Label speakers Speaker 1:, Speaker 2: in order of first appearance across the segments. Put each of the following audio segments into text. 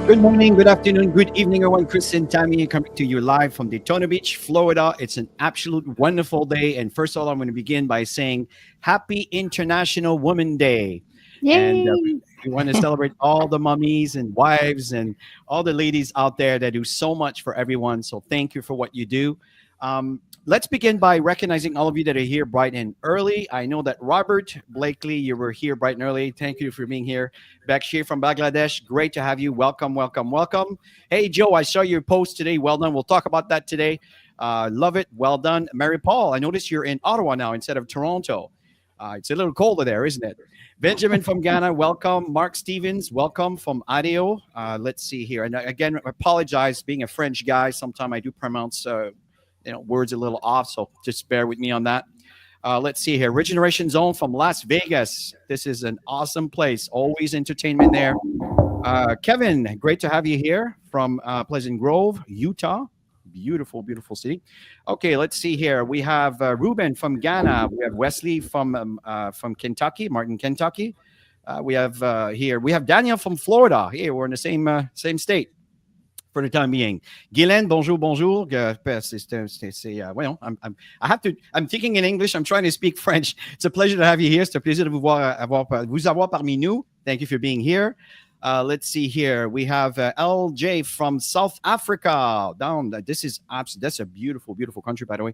Speaker 1: Good morning, good afternoon, good evening, everyone. Chris and Tammy coming to you live from Daytona Beach, Florida. It's an absolute wonderful day. And first of all, I'm going to begin by saying Happy International Women Day. And
Speaker 2: Yay!
Speaker 1: we want to celebrate all the mummies and wives and all the ladies out there that do so much for everyone. So thank you for what you do. Let's begin by recognizing all of you that are here bright and early. I know that Robert Blakely, you were here bright and early. Thank you for being here. Bakshir from Bangladesh, great to have you. Welcome, welcome, welcome. Hey, Joe, I saw your post today. Well done. We'll talk about that today. Love it. Well done. Mary Paul, I noticed you're in Ottawa now instead of Toronto. It's a little colder there, isn't it? Benjamin from Ghana, welcome. Mark Stevens, welcome from Adio. Let's see here. And again, I apologize being a French guy. Sometimes I do pronounce words a little off, so just bear with me on that. Let's see here. Regeneration Zone from Las Vegas. This is an awesome place. Always entertainment there. Kevin, great to have you here from Pleasant Grove, Utah. Beautiful, beautiful city. Okay, let's see here. We have Ruben from Ghana. We have Wesley from Kentucky, Martin, Kentucky. We have Daniel from Florida. Here, we're in the same state for the time being. Guylaine, bonjour, bonjour. I'm thinking in English. I'm trying to speak French. It's a pleasure to have you here. C'est un plaisir de vous avoir parmi nous. Thank you for being here. Let's see here. We have LJ from South Africa. That's a beautiful, beautiful country, by the way.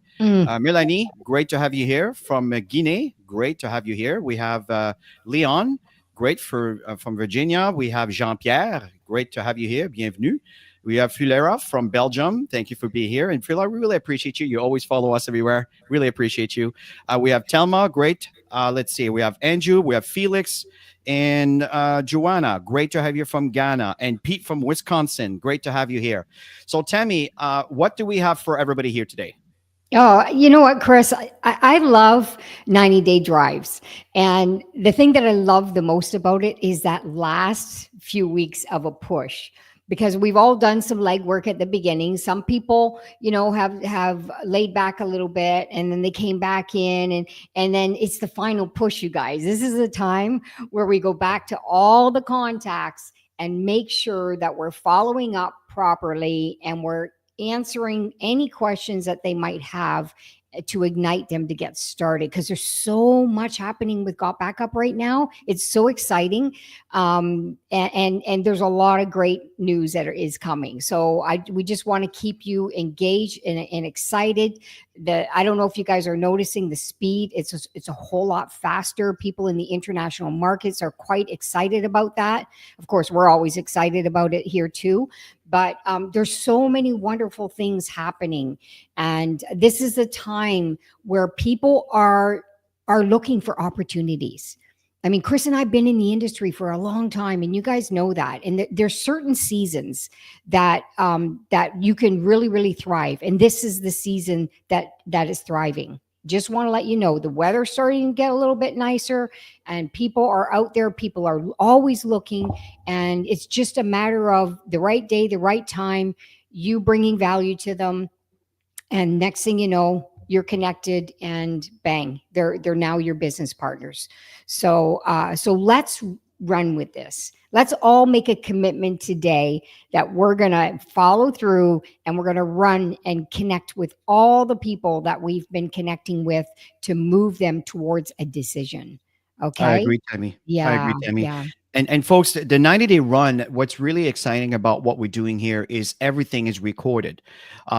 Speaker 1: Melanie, great to have you here from Guinea. Great to have you here. We have Leon, great from Virginia. We have Jean-Pierre, great to have you here. Bienvenue. We have Fulera from Belgium. Thank you for being here. And Fulera, we really appreciate you. You always follow us everywhere. Really appreciate you. We have Telma, great. Let's see. We have Andrew. We have Felix. And Joanna, great to have you from Ghana. And Pete from Wisconsin, great to have you here. So Tammy, what do we have for everybody here today?
Speaker 2: Oh, you know what, Chris? I love 90-day drives. And the thing that I love the most about it is that last few weeks of a push. Because we've all done some legwork at the beginning. Some people, have laid back a little bit, and then they came back in, and then it's the final push, you guys. This is the time where we go back to all the contacts and make sure that we're following up properly and we're answering any questions that they might have to ignite them to get started, because there's so much happening with Got Back Up right now. It's so exciting, and there's a lot of great news that is coming. So we just want to keep you engaged and excited. I don't know if you guys are noticing the speed. It's a whole lot faster. People in the international markets are quite excited about that. Of course, we're always excited about it here too. But there's so many wonderful things happening, and this is the time where people are looking for opportunities. I mean, Chris and I've been in the industry for a long time, and you guys know that. And there's certain seasons that you can really, really thrive, and this is the season that is thriving. Just want to let you know the weather's starting to get a little bit nicer, and people are out there. People are always looking, and it's just a matter of the right day, the right time, you bringing value to them. And next thing you know, you're connected, and bang, they're now your business partners. So let's run with this. Let's all make a commitment today that we're going to follow through, and we're going to run and connect with all the people that we've been connecting with to move them towards a decision. Okay.
Speaker 1: I agree, Tammy.
Speaker 2: Yeah.
Speaker 1: I agree, Tammy.
Speaker 2: Yeah.
Speaker 1: And folks, the 90-day run, what's really exciting about what we're doing here is everything is recorded.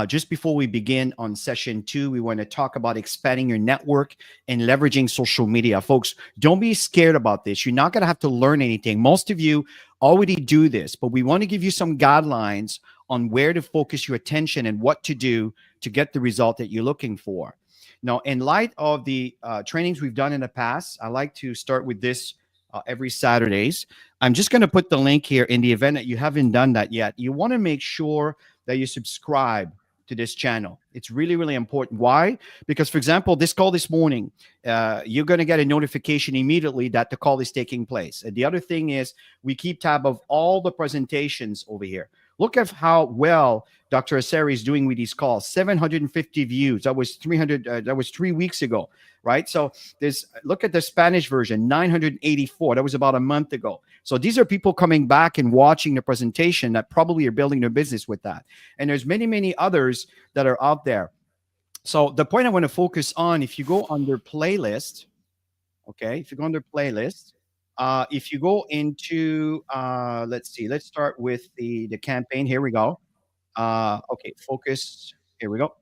Speaker 1: Just before we begin on session 2, we want to talk about expanding your network and leveraging social media. Folks, don't be scared about this. You're not going to have to learn anything. Most of you already do this, but we want to give you some guidelines on where to focus your attention and what to do to get the result that you're looking for. Now, in light of the trainings we've done in the past, I like to start with this every Saturdays. I'm just going to put the link here in the event that you haven't done that yet. You want to make sure that you subscribe to this channel. It's really, really important. Why? Because, for example, this call this morning, you're going to get a notification immediately that the call is taking place. And the other thing is we keep tab of all the presentations over here. Look at how well Dr. Aseri is doing with these calls. 750 views. That was 300. That was 3 weeks ago, right? So there's look at the Spanish version, 984. That was about a month ago. So these are people coming back and watching the presentation that probably are building their business with that. And there's many, many others that are out there. So the point I want to focus on, if you go under playlist, okay, if you go under playlist, if you go into, let's see, let's start with the campaign. Here we go. Okay, focus. Here we go.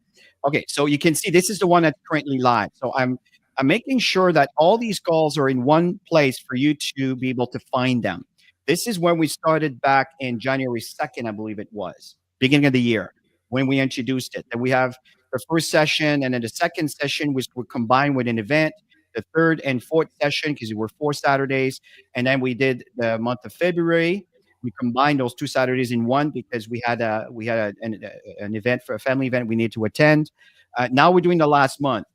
Speaker 1: Okay, so you can see this is the one that's currently live. So I'm making sure that all these calls are in one place for you to be able to find them. This is when we started back in January 2nd, I believe it was, beginning of the year, when we introduced it. And we have the first session, and then the second session was combined with an event. The third and fourth session, because we were 4 Saturdays, and then we did the month of February. We combined those 2 Saturdays in one because we had an event for a family event we need to attend. Now we're doing the last month,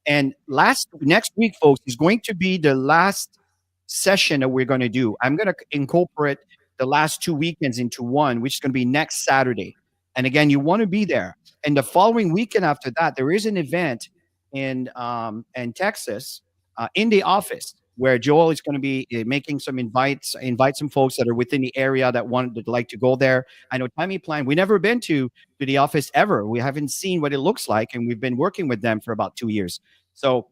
Speaker 1: and next week, folks, is going to be the last session that we're going to do. I'm going to incorporate the last 2 weekends into one, which is going to be next Saturday. And again, you want to be there. And the following weekend after that, there is an event in Texas, in the office, where Joel is going to be making some invite some folks that are within the area that would like to go there. I know Tammy Plan. We never been to the office ever. We haven't seen what it looks like, and we've been working with them for about 2 years. So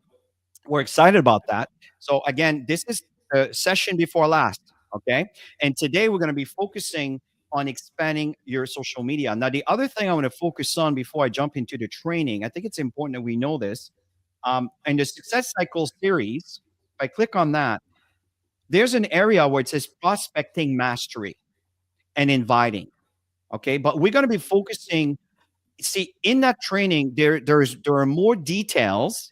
Speaker 1: we're excited about that. So again, this is the session before last, okay? And today we're going to be focusing on expanding your social media. Now, the other thing I want to focus on before I jump into the training, I think it's important that we know this. In the Success Cycle series, if I click on that, there's an area where it says prospecting mastery and inviting. Okay, but we're going to be focusing. See, in that training, there are more details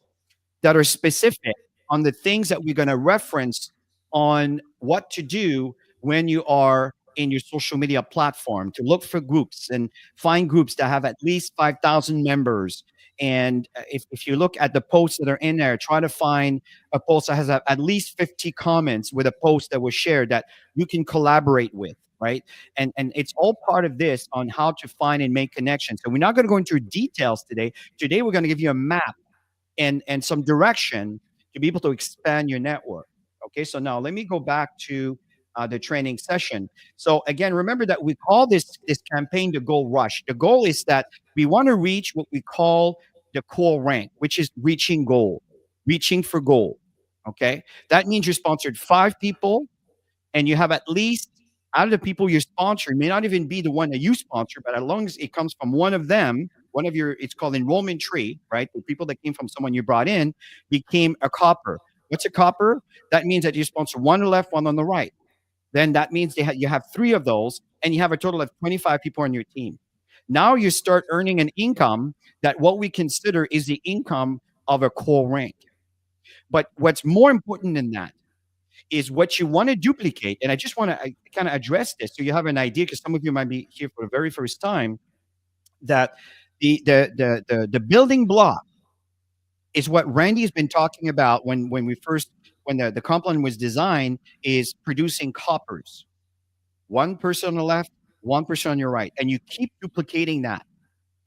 Speaker 1: that are specific on the things that we're going to reference on what to do when you are in your social media platform, to look for groups and find groups that have at least 5,000 members. And if you look at the posts that are in there, try to find a post that has at least 50 comments with a post that was shared that you can collaborate with, right? And it's all part of this on how to find and make connections. So we're not going to go into details today. Today, we're going to give you a map and some direction to be able to expand your network. Okay, so now let me go back to the training session. So again, remember that we call this campaign the Goal Rush. The goal is that we want to reach what we call the core rank, which is reaching goal, reaching for goal. Okay, that means you sponsored 5 people, and you have at least, out of the people you sponsor, it may not even be the one that you sponsor, but as long as it comes from one of them, one of your, it's called enrollment tree, right? The people that came from someone you brought in became a copper. What's a copper? That means that you sponsor one on the left, one on the right. Then that means you have 3 of those, and you have a total of 25 people on your team. Now you start earning an income that what we consider is the income of a core rank. But what's more important than that is what you want to duplicate. And I just want to kind of address this so you have an idea, because some of you might be here for the very first time, that the building block is what Randy has been talking about when the Compline was designed, is producing coppers. One person on the left, one person on your right. And you keep duplicating that.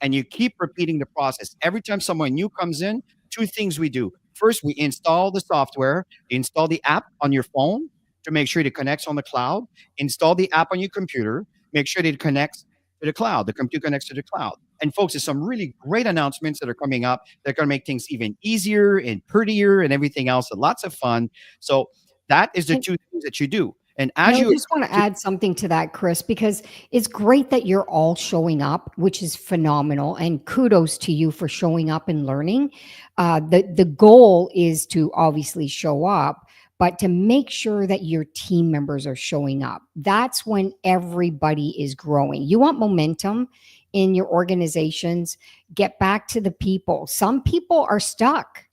Speaker 1: And you keep repeating the process. Every time someone new comes in, 2 things we do. First, we install the software, install the app on your phone to make sure it connects on the cloud, install the app on your computer, make sure that it connects to the cloud, the computer connects to the cloud. And folks, there's some really great announcements that are coming up that are going to make things even easier and prettier and everything else, and lots of fun. So that is the 2 things that you do. And as
Speaker 2: I just want to add something to that, Chris, because it's great that you're all showing up, which is phenomenal. And kudos to you for showing up and learning. The goal is to obviously show up, but to make sure that your team members are showing up. That's when everybody is growing. You want momentum in your organizations, get back to the people. Some people are stuck.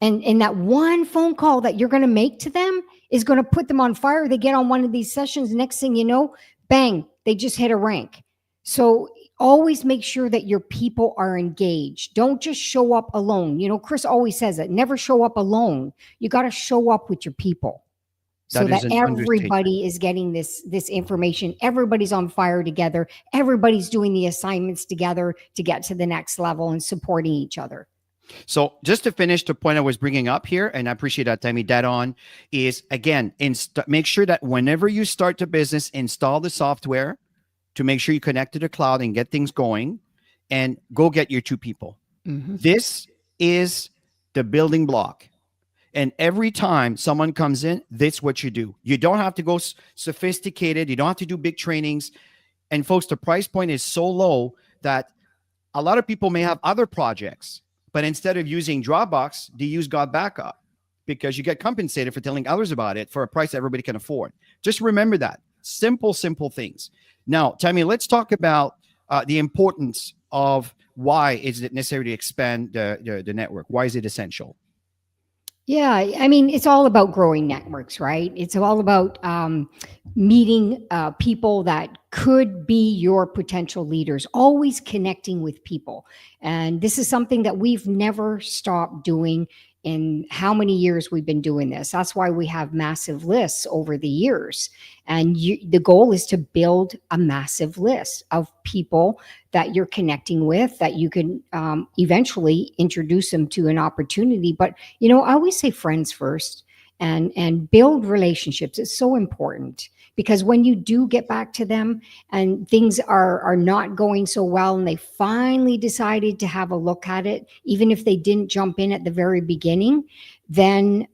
Speaker 2: And in that one phone call that you're going to make to them is going to put them on fire. They get on one of these sessions. Next thing you know, bang, they just hit a rank. So always make sure that your people are engaged. Don't just show up alone. You know, Chris always says it, never show up alone. You got to show up with your people. so
Speaker 1: That is
Speaker 2: that
Speaker 1: an understatement.
Speaker 2: everybody is getting this information. Everybody's on fire together. Everybody's doing the assignments together to get to the next level and supporting each other.
Speaker 1: So just to finish the point I was bringing up here, and I appreciate that, Tammy, dead on, is again, make sure that whenever you start the business, install the software to make sure you connect to the cloud and get things going, and go get your 2 people.
Speaker 2: Mm-hmm.
Speaker 1: This is the building block. And every time someone comes in, that's what you do. You don't have to go sophisticated. You don't have to do big trainings. And folks, the price point is so low that a lot of people may have other projects, but instead of using Dropbox, they use God Backup because you get compensated for telling others about it for a price everybody can afford. Just remember that. Simple things. Now, Tammy, let's talk about the importance of why is it necessary to expand the network? Why is it essential?
Speaker 2: Yeah, I mean, it's all about growing networks, right? It's all about meeting people that could be your potential leaders, always connecting with people. And this is something that we've never stopped doing in how many years we've been doing this. That's why we have massive lists over the years. And the goal is to build a massive list of people that you're connecting with, that you can eventually introduce them to an opportunity. But, I always say friends first, and build relationships. It's so important, because when you do get back to them and things are not going so well, and they finally decided to have a look at it, even if they didn't jump in at the very beginning, then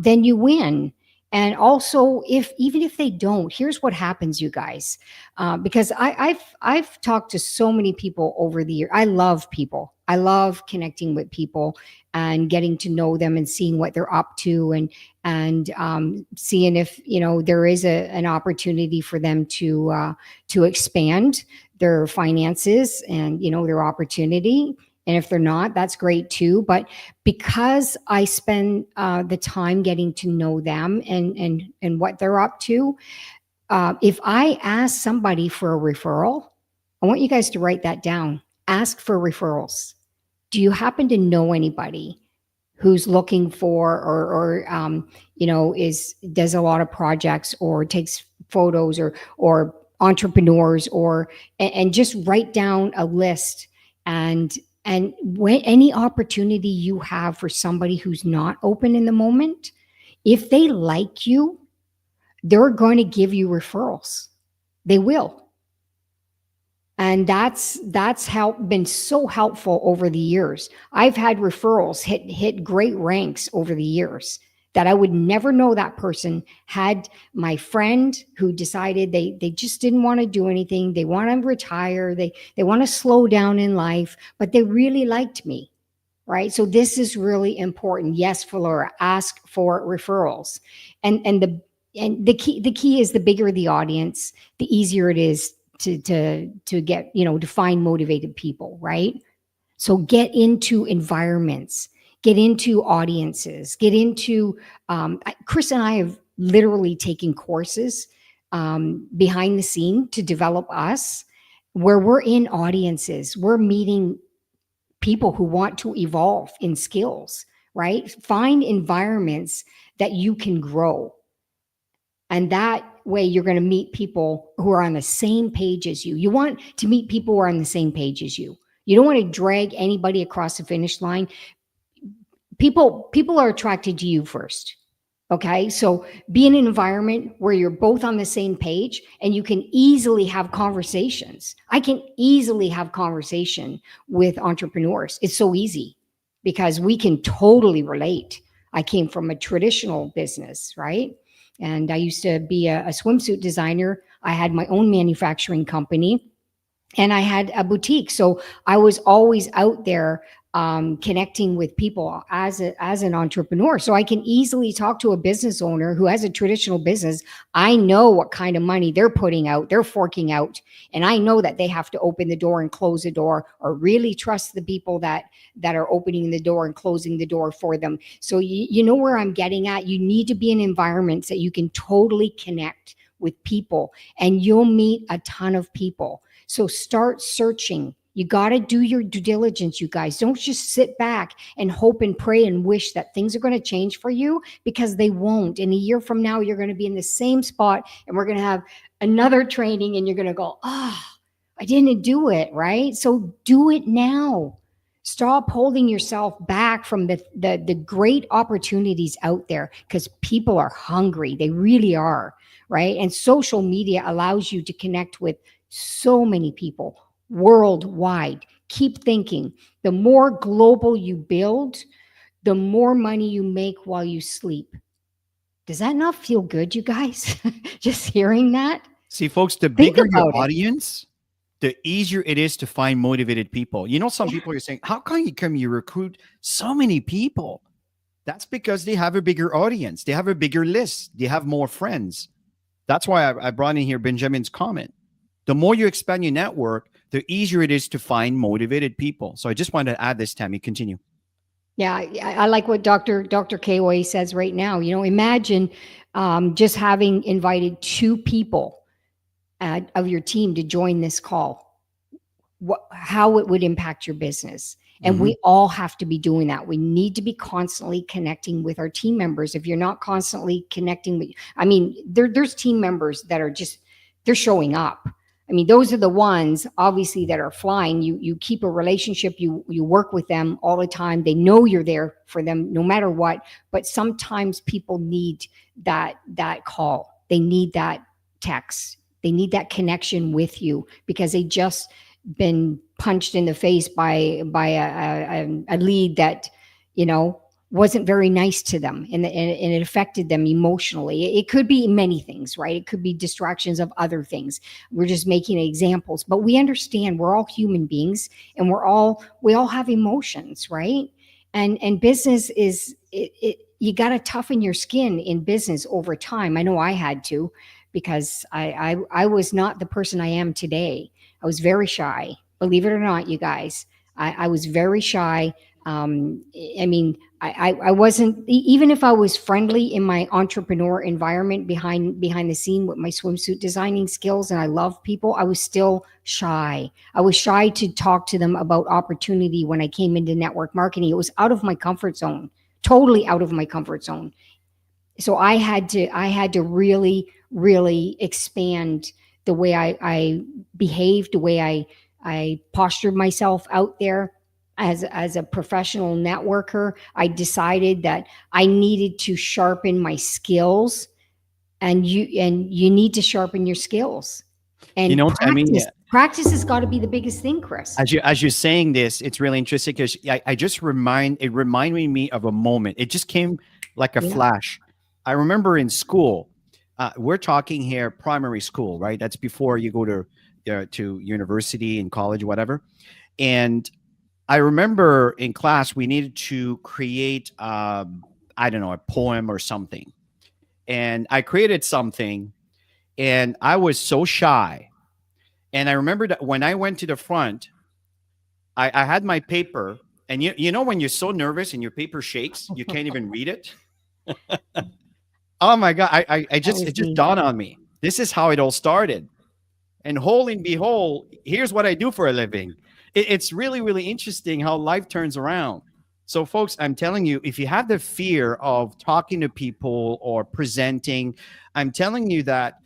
Speaker 2: you win. And also, even if they don't, here's what happens, you guys, because I've talked to so many people over the year. I love people. I love connecting with people and getting to know them and seeing what they're up to, and seeing if there is an opportunity for them to expand their finances and their opportunity. And if they're not, that's great too. But because I spend the time getting to know them and what they're up to, if I ask somebody for a referral, I want you guys to write that down. Ask for referrals. Do you happen to know anybody who's looking for or does a lot of projects or takes photos or entrepreneurs and just write down a list, and when any opportunity you have for somebody who's not open in the moment, if they like you, they're going to give you referrals. They will. And that's been so helpful over the years. I've had referrals hit great ranks over the years that I would never know that person had. My friend who decided they just didn't want to do anything. They want to retire. They want to slow down in life, but they really liked me, right? So this is really important. Yes, Flora, ask for referrals. And the key is, the bigger the audience, the easier it is to get, to find motivated people, right? So get into environments, get into audiences, get into, Chris and I have literally taken courses behind the scene to develop us, where we're in audiences, we're meeting people who want to evolve in skills, right? Find environments that you can grow. And that way you're going to meet people who are on the same page as you. You want to meet people who are on the same page as you. You don't want to drag anybody across the finish line. People are attracted to you first. Okay. So be in an environment where you're both on the same page and you can easily have conversations. I can easily have conversation with entrepreneurs. It's so easy because we can totally relate. I came from a traditional business, right? And I used to be a swimsuit designer. I had my own manufacturing company and I had a boutique. So I was always out there connecting with people as an entrepreneur. So I can easily talk to a business owner who has a traditional business. I know what kind of money they're putting out, they're forking out. And I know that they have to open the door and close the door, or really trust the people that are opening the door and closing the door for them. So you know where I'm getting at. You need to be in environments that you can totally connect with people, and you'll meet a ton of people. So start searching. You got to do your due diligence, you guys. Don't just sit back and hope and pray and wish that things are going to change for you, because they won't. In a year from now, you're going to be in the same spot, and we're going to have another training, and you're going to go, I didn't do it, right? So do it now. Stop holding yourself back from the great opportunities out there, because people are hungry. They really are, right? And social media allows you to connect with so many people worldwide. Keep thinking. The more global you build, the more money you make while you sleep. Does that not feel good, you guys? Just hearing that?
Speaker 1: See, folks, the
Speaker 2: Think
Speaker 1: bigger your
Speaker 2: about it.
Speaker 1: audience, the easier it is to find motivated people. You know, some people are saying, how come you recruit so many people? That's because they have a bigger audience. They have a bigger list. They have more friends. That's why I brought in here Benjamin's comment. The more you expand your network, the easier it is to find motivated people. So I just wanted to add this, Tammy. Continue.
Speaker 2: Yeah, I like what Dr. Koy says right now. You know, imagine just having invited 2 people of your team to join this call. How it would impact your business. And we all have to be doing that. We need to be constantly connecting with our team members. If you're not constantly connecting with, I mean, there's team members that are just, they're showing up. I mean, those are the ones obviously that are flying. You keep a relationship, you work with them all the time. They know you're there for them no matter what. But sometimes people need that call. They need that text. They need that connection with you, because they just been punched in the face by a lead that, you know, wasn't very nice to them, and it affected them emotionally. It could be many things, right? It could be distractions of other things. We're just making examples, but we understand we're all human beings, and we all have emotions, right? And business is you got to toughen your skin in business over time. I know I had to, because I was not the person I am today. I was very shy, believe it or not, you guys. I was very shy. I mean, I wasn't, even if I was friendly in my entrepreneur environment behind the scene with my swimsuit designing skills, and I love people, I was still shy. I was shy to talk to them about opportunity when I came into network marketing. It was out of my comfort zone, totally out of my comfort zone. So I had to really, really expand the way I behaved, the way I postured myself out there. As a professional networker, I decided that I needed to sharpen my skills, and you need to sharpen your skills. And
Speaker 1: You know, Tammy,
Speaker 2: practice has got to be the biggest thing, Chris.
Speaker 1: as you're saying this, it's really interesting, because it reminded me of a moment. It just came like a flash. I remember in school, we're talking here primary school, right? That's before you go to university and college, whatever. And I remember in class we needed to create, I don't know, a poem or something. And I created something, and I was so shy. And I remember that when I went to the front, I had my paper, and you know when you're so nervous and your paper shakes, you can't even read it. Oh my God! It just dawned on me. This is how it all started. And whole and behold, here's what I do for a living. It's really, really interesting how life turns around. So, folks, I'm telling you, if you have the fear of talking to people or presenting, I'm telling you that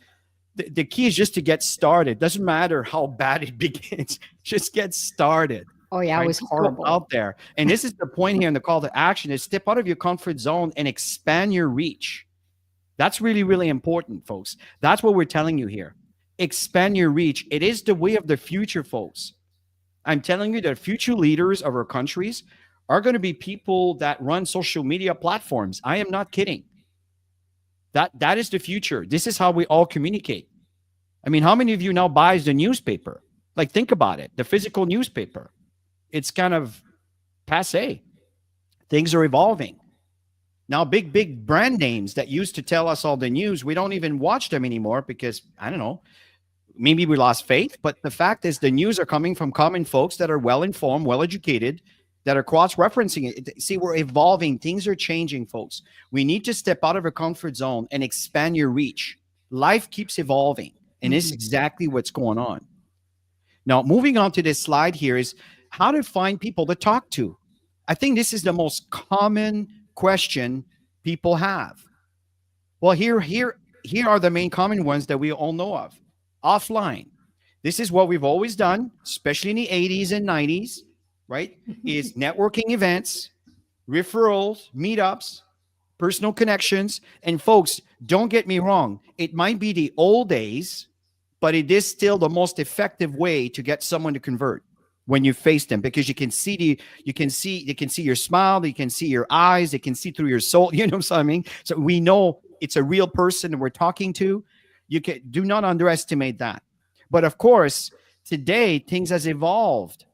Speaker 1: the key is just to get started. Doesn't matter how bad it begins, just get started.
Speaker 2: Oh yeah,
Speaker 1: Right?
Speaker 2: it was
Speaker 1: Just go
Speaker 2: horrible.
Speaker 1: out there. And this is the point here in the call to action, is step out of your comfort zone and expand your reach. That's really, really important, folks. That's what we're telling you here. Expand your reach. It is the way of the future, folks. I'm telling you that future leaders of our countries are going to be people that run social media platforms. I am not kidding. That is the future. This is how we all communicate. I mean, how many of you now buys the newspaper? Like, think about it. The physical newspaper. It's kind of passé. Things are evolving. Now, big brand names that used to tell us all the news, we don't even watch them anymore because, I don't know, maybe we lost faith. But the fact is, the news are coming from common folks that are well-informed, well-educated, that are cross-referencing it. See, we're evolving. Things are changing, folks. We need to step out of our comfort zone and expand your reach. Life keeps evolving, and this is exactly what's going on. Now, moving on to this slide here is how to find people to talk to. I think this is the most common question people have. Well, here are the main common ones that we all know of. Offline. This is what we've always done, especially in the 80s and 90s, right? Is networking events, referrals, meetups, personal connections. And folks, don't get me wrong, it might be the old days, but it is still the most effective way to get someone to convert when you face them, because you can see your smile, they can see your eyes, they can see through your soul. You know what I mean? So we know it's a real person that we're talking to. You can do not underestimate that. But of course, today things has evolved.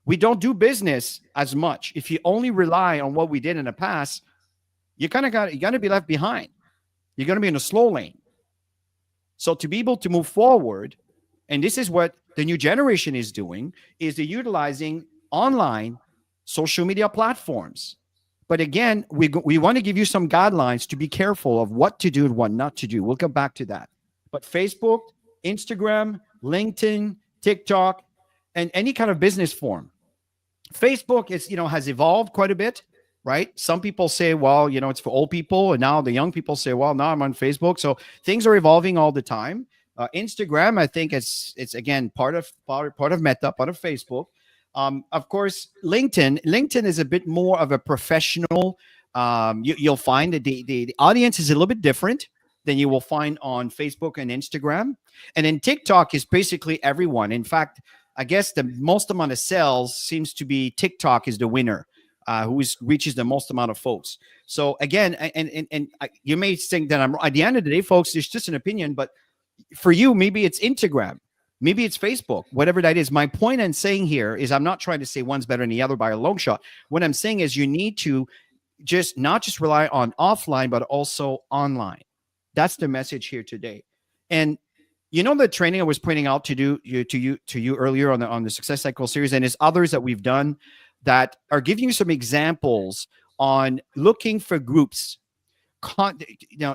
Speaker 1: We don't do business as much. If you only rely on what we did in the past, you gotta be left behind. You're gonna be in a slow lane. So to be able to move forward, and this is what the new generation is doing, is they're utilizing online social media platforms. But again, we want to give you some guidelines to be careful of what to do and what not to do. We'll come back to that. But Facebook, Instagram, LinkedIn, TikTok, and any kind of business form. Facebook is, has evolved quite a bit, right? Some people say, well, it's for old people, and now the young people say, well, now I'm on Facebook. So things are evolving all the time. Instagram, I think it's again part of Meta, part of Facebook. Of course, LinkedIn is a bit more of a professional. You'll find that the audience is a little bit different than you will find on Facebook and Instagram. And then TikTok is basically everyone. In fact, I guess the most amount of sales seems to be TikTok is the winner, reaches the most amount of folks. So again, and you may think that at the end of the day, folks, it's just an opinion, but for you, maybe it's Instagram, maybe it's Facebook, whatever that is. My point I'm saying here is I'm not trying to say one's better than the other by a long shot. What I'm saying is you need to not just rely on offline, but also online. That's the message here today. And the training I was pointing out to you earlier on the Success Cycle series, and there's others that we've done that are giving you some examples on looking for groups.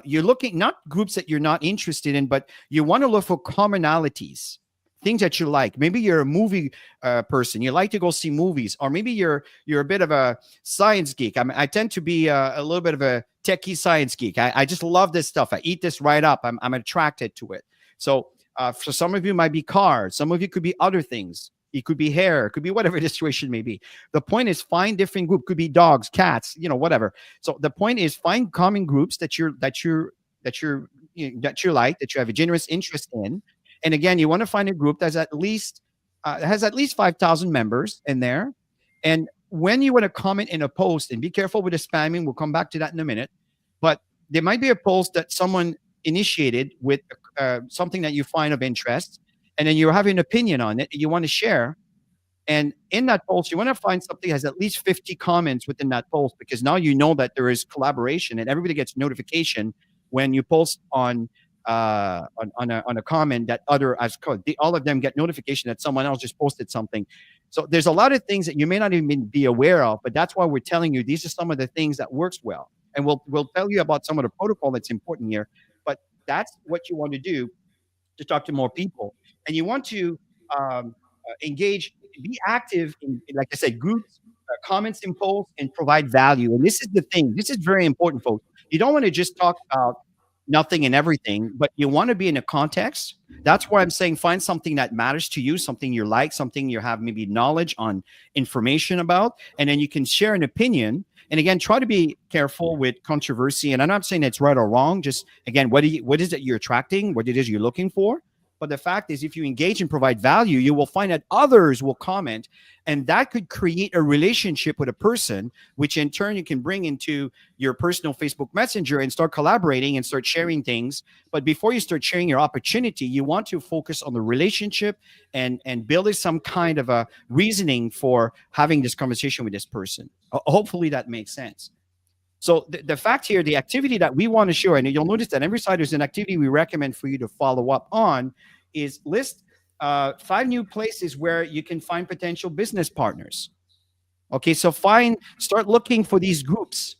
Speaker 1: You're looking not groups that you're not interested in, but you want to look for commonalities, things that you like. Maybe you're a movie person, you like to go see movies, or maybe you're a bit of a science geek. I tend to be a little bit of a techie science geek. I just love this stuff. I eat this right up. I'm attracted to it. So for some of you, it might be cars. Some of you could be other things. It could be hair. It could be whatever the situation may be. The point is find different groups. Could be dogs, cats, whatever. So the point is find common groups that you like, that you have a generous interest in. And again, you want to find a group that's at least has at least 5,000 members in there. And when you want to comment in a post, and be careful with the spamming, we'll come back to that in a minute. But there might be a post that someone initiated with something that you find of interest, and then you have an opinion on it, you want to share. And in that post, you want to find something that has at least 50 comments within that post, because now you know that there is collaboration, and everybody gets notification when you post on a comment that all of them get notification that someone else just posted something. So there's a lot of things that you may not even be aware of, but that's why we're telling you these are some of the things that works well. And we'll tell you about some of the protocol that's important here. But that's what you want to do to talk to more people. And you want to engage, be active in, like I said, groups, comments in posts, and provide value. And this is the thing. This is very important, folks. You don't want to just talk about nothing and everything, but you want to be in a context. That's why I'm saying find something that matters to you, something you like, something you have maybe knowledge on, information about, and then you can share an opinion. And again, try to be careful with controversy. And I'm not saying it's right or wrong. Just again, what is it you're attracting? What it is you're looking for? But the fact is, if you engage and provide value, you will find that others will comment, and that could create a relationship with a person, which in turn you can bring into your personal Facebook Messenger and start collaborating and start sharing things. But before you start sharing your opportunity, you want to focus on the relationship and building some kind of a reasoning for having this conversation with this person. Hopefully that makes sense. So the fact here, the activity that we want to show, and you'll notice that every side there's an activity we recommend for you to follow up on, is list 5 new places where you can find potential business partners. Okay, so start looking for these groups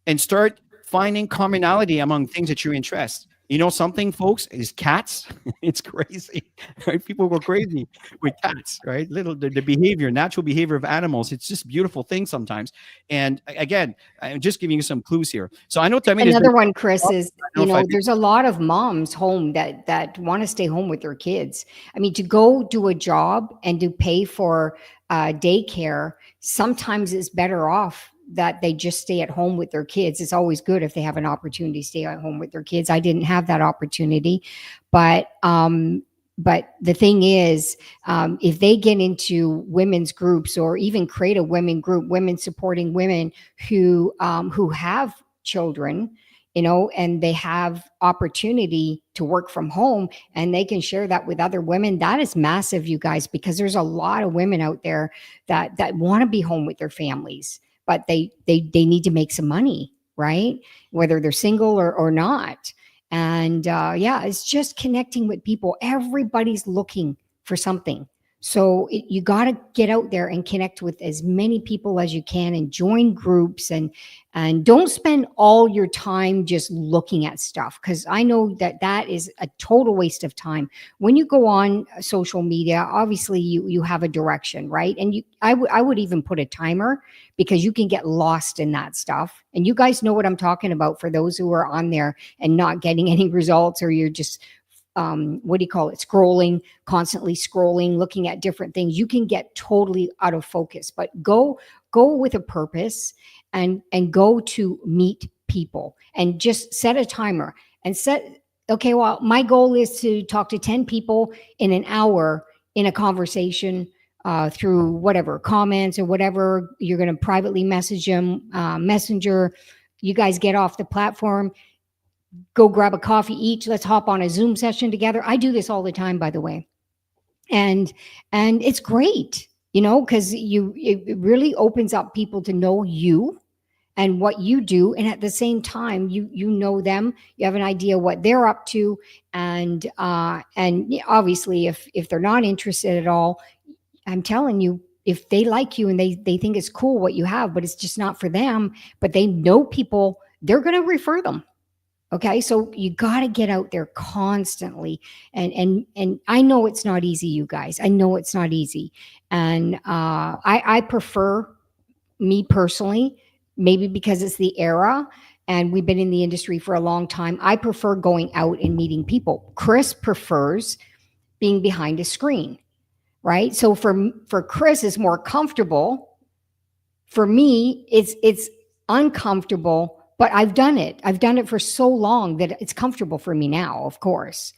Speaker 1: and start finding commonality among things that you're interested. You know something, folks, is cats. It's crazy, right? People go crazy with cats, right? The behavior, natural behavior of animals. It's just beautiful thing sometimes. And again, I'm just giving you some clues here. So I know Tamin has been.
Speaker 2: Another one, Chris,
Speaker 1: I
Speaker 2: is,
Speaker 1: don't know if I.
Speaker 2: there's a lot of moms home that want to stay home with their kids. I mean, to go do a job and to pay for daycare, sometimes it's better off that they just stay at home with their kids. It's always good if they have an opportunity to stay at home with their kids. I didn't have that opportunity, but the thing is, if they get into women's groups or even create a women group, women supporting women who have children, and they have opportunity to work from home, and they can share that with other women, that is massive, you guys, because there's a lot of women out there that want to be home with their families, but they need to make some money, right? Whether they're single or not. And yeah, it's just connecting with people. Everybody's looking for something. So you got to get out there and connect with as many people as you can, and join groups, and don't spend all your time just looking at stuff, because I know that is a total waste of time. When you go on social media, obviously you have a direction, right? And I would even put a timer, because you can get lost in that stuff. And you guys know what I'm talking about, for those who are on there and not getting any results, or you're just what do you call it? Constantly scrolling, looking at different things. You can get totally out of focus. But go with a purpose, and go to meet people, and just set a timer and okay, well, my goal is to talk to 10 people in an hour in a conversation, through whatever comments or whatever. You're going to privately message them, Messenger. You guys get off the platform, go grab a coffee each. Let's hop on a Zoom session together. I do this all the time, by the way. And it's great, because it really opens up people to know you and what you do. And at the same time, you know them, you have an idea what they're up to. And obviously, if they're not interested at all, I'm telling you, if they like you and they think it's cool what you have, but it's just not for them, but they know people, they're going to refer them. Okay, so you got to get out there constantly, and I know it's not easy, you guys. I know it's not easy, and I prefer, me personally, maybe because it's the era, and we've been in the industry for a long time. I prefer going out and meeting people. Chris prefers being behind a screen, right? So for Chris, it's more comfortable. For me, it's uncomfortable. But I've done it. I've done it for so long that it's comfortable for me now, of course.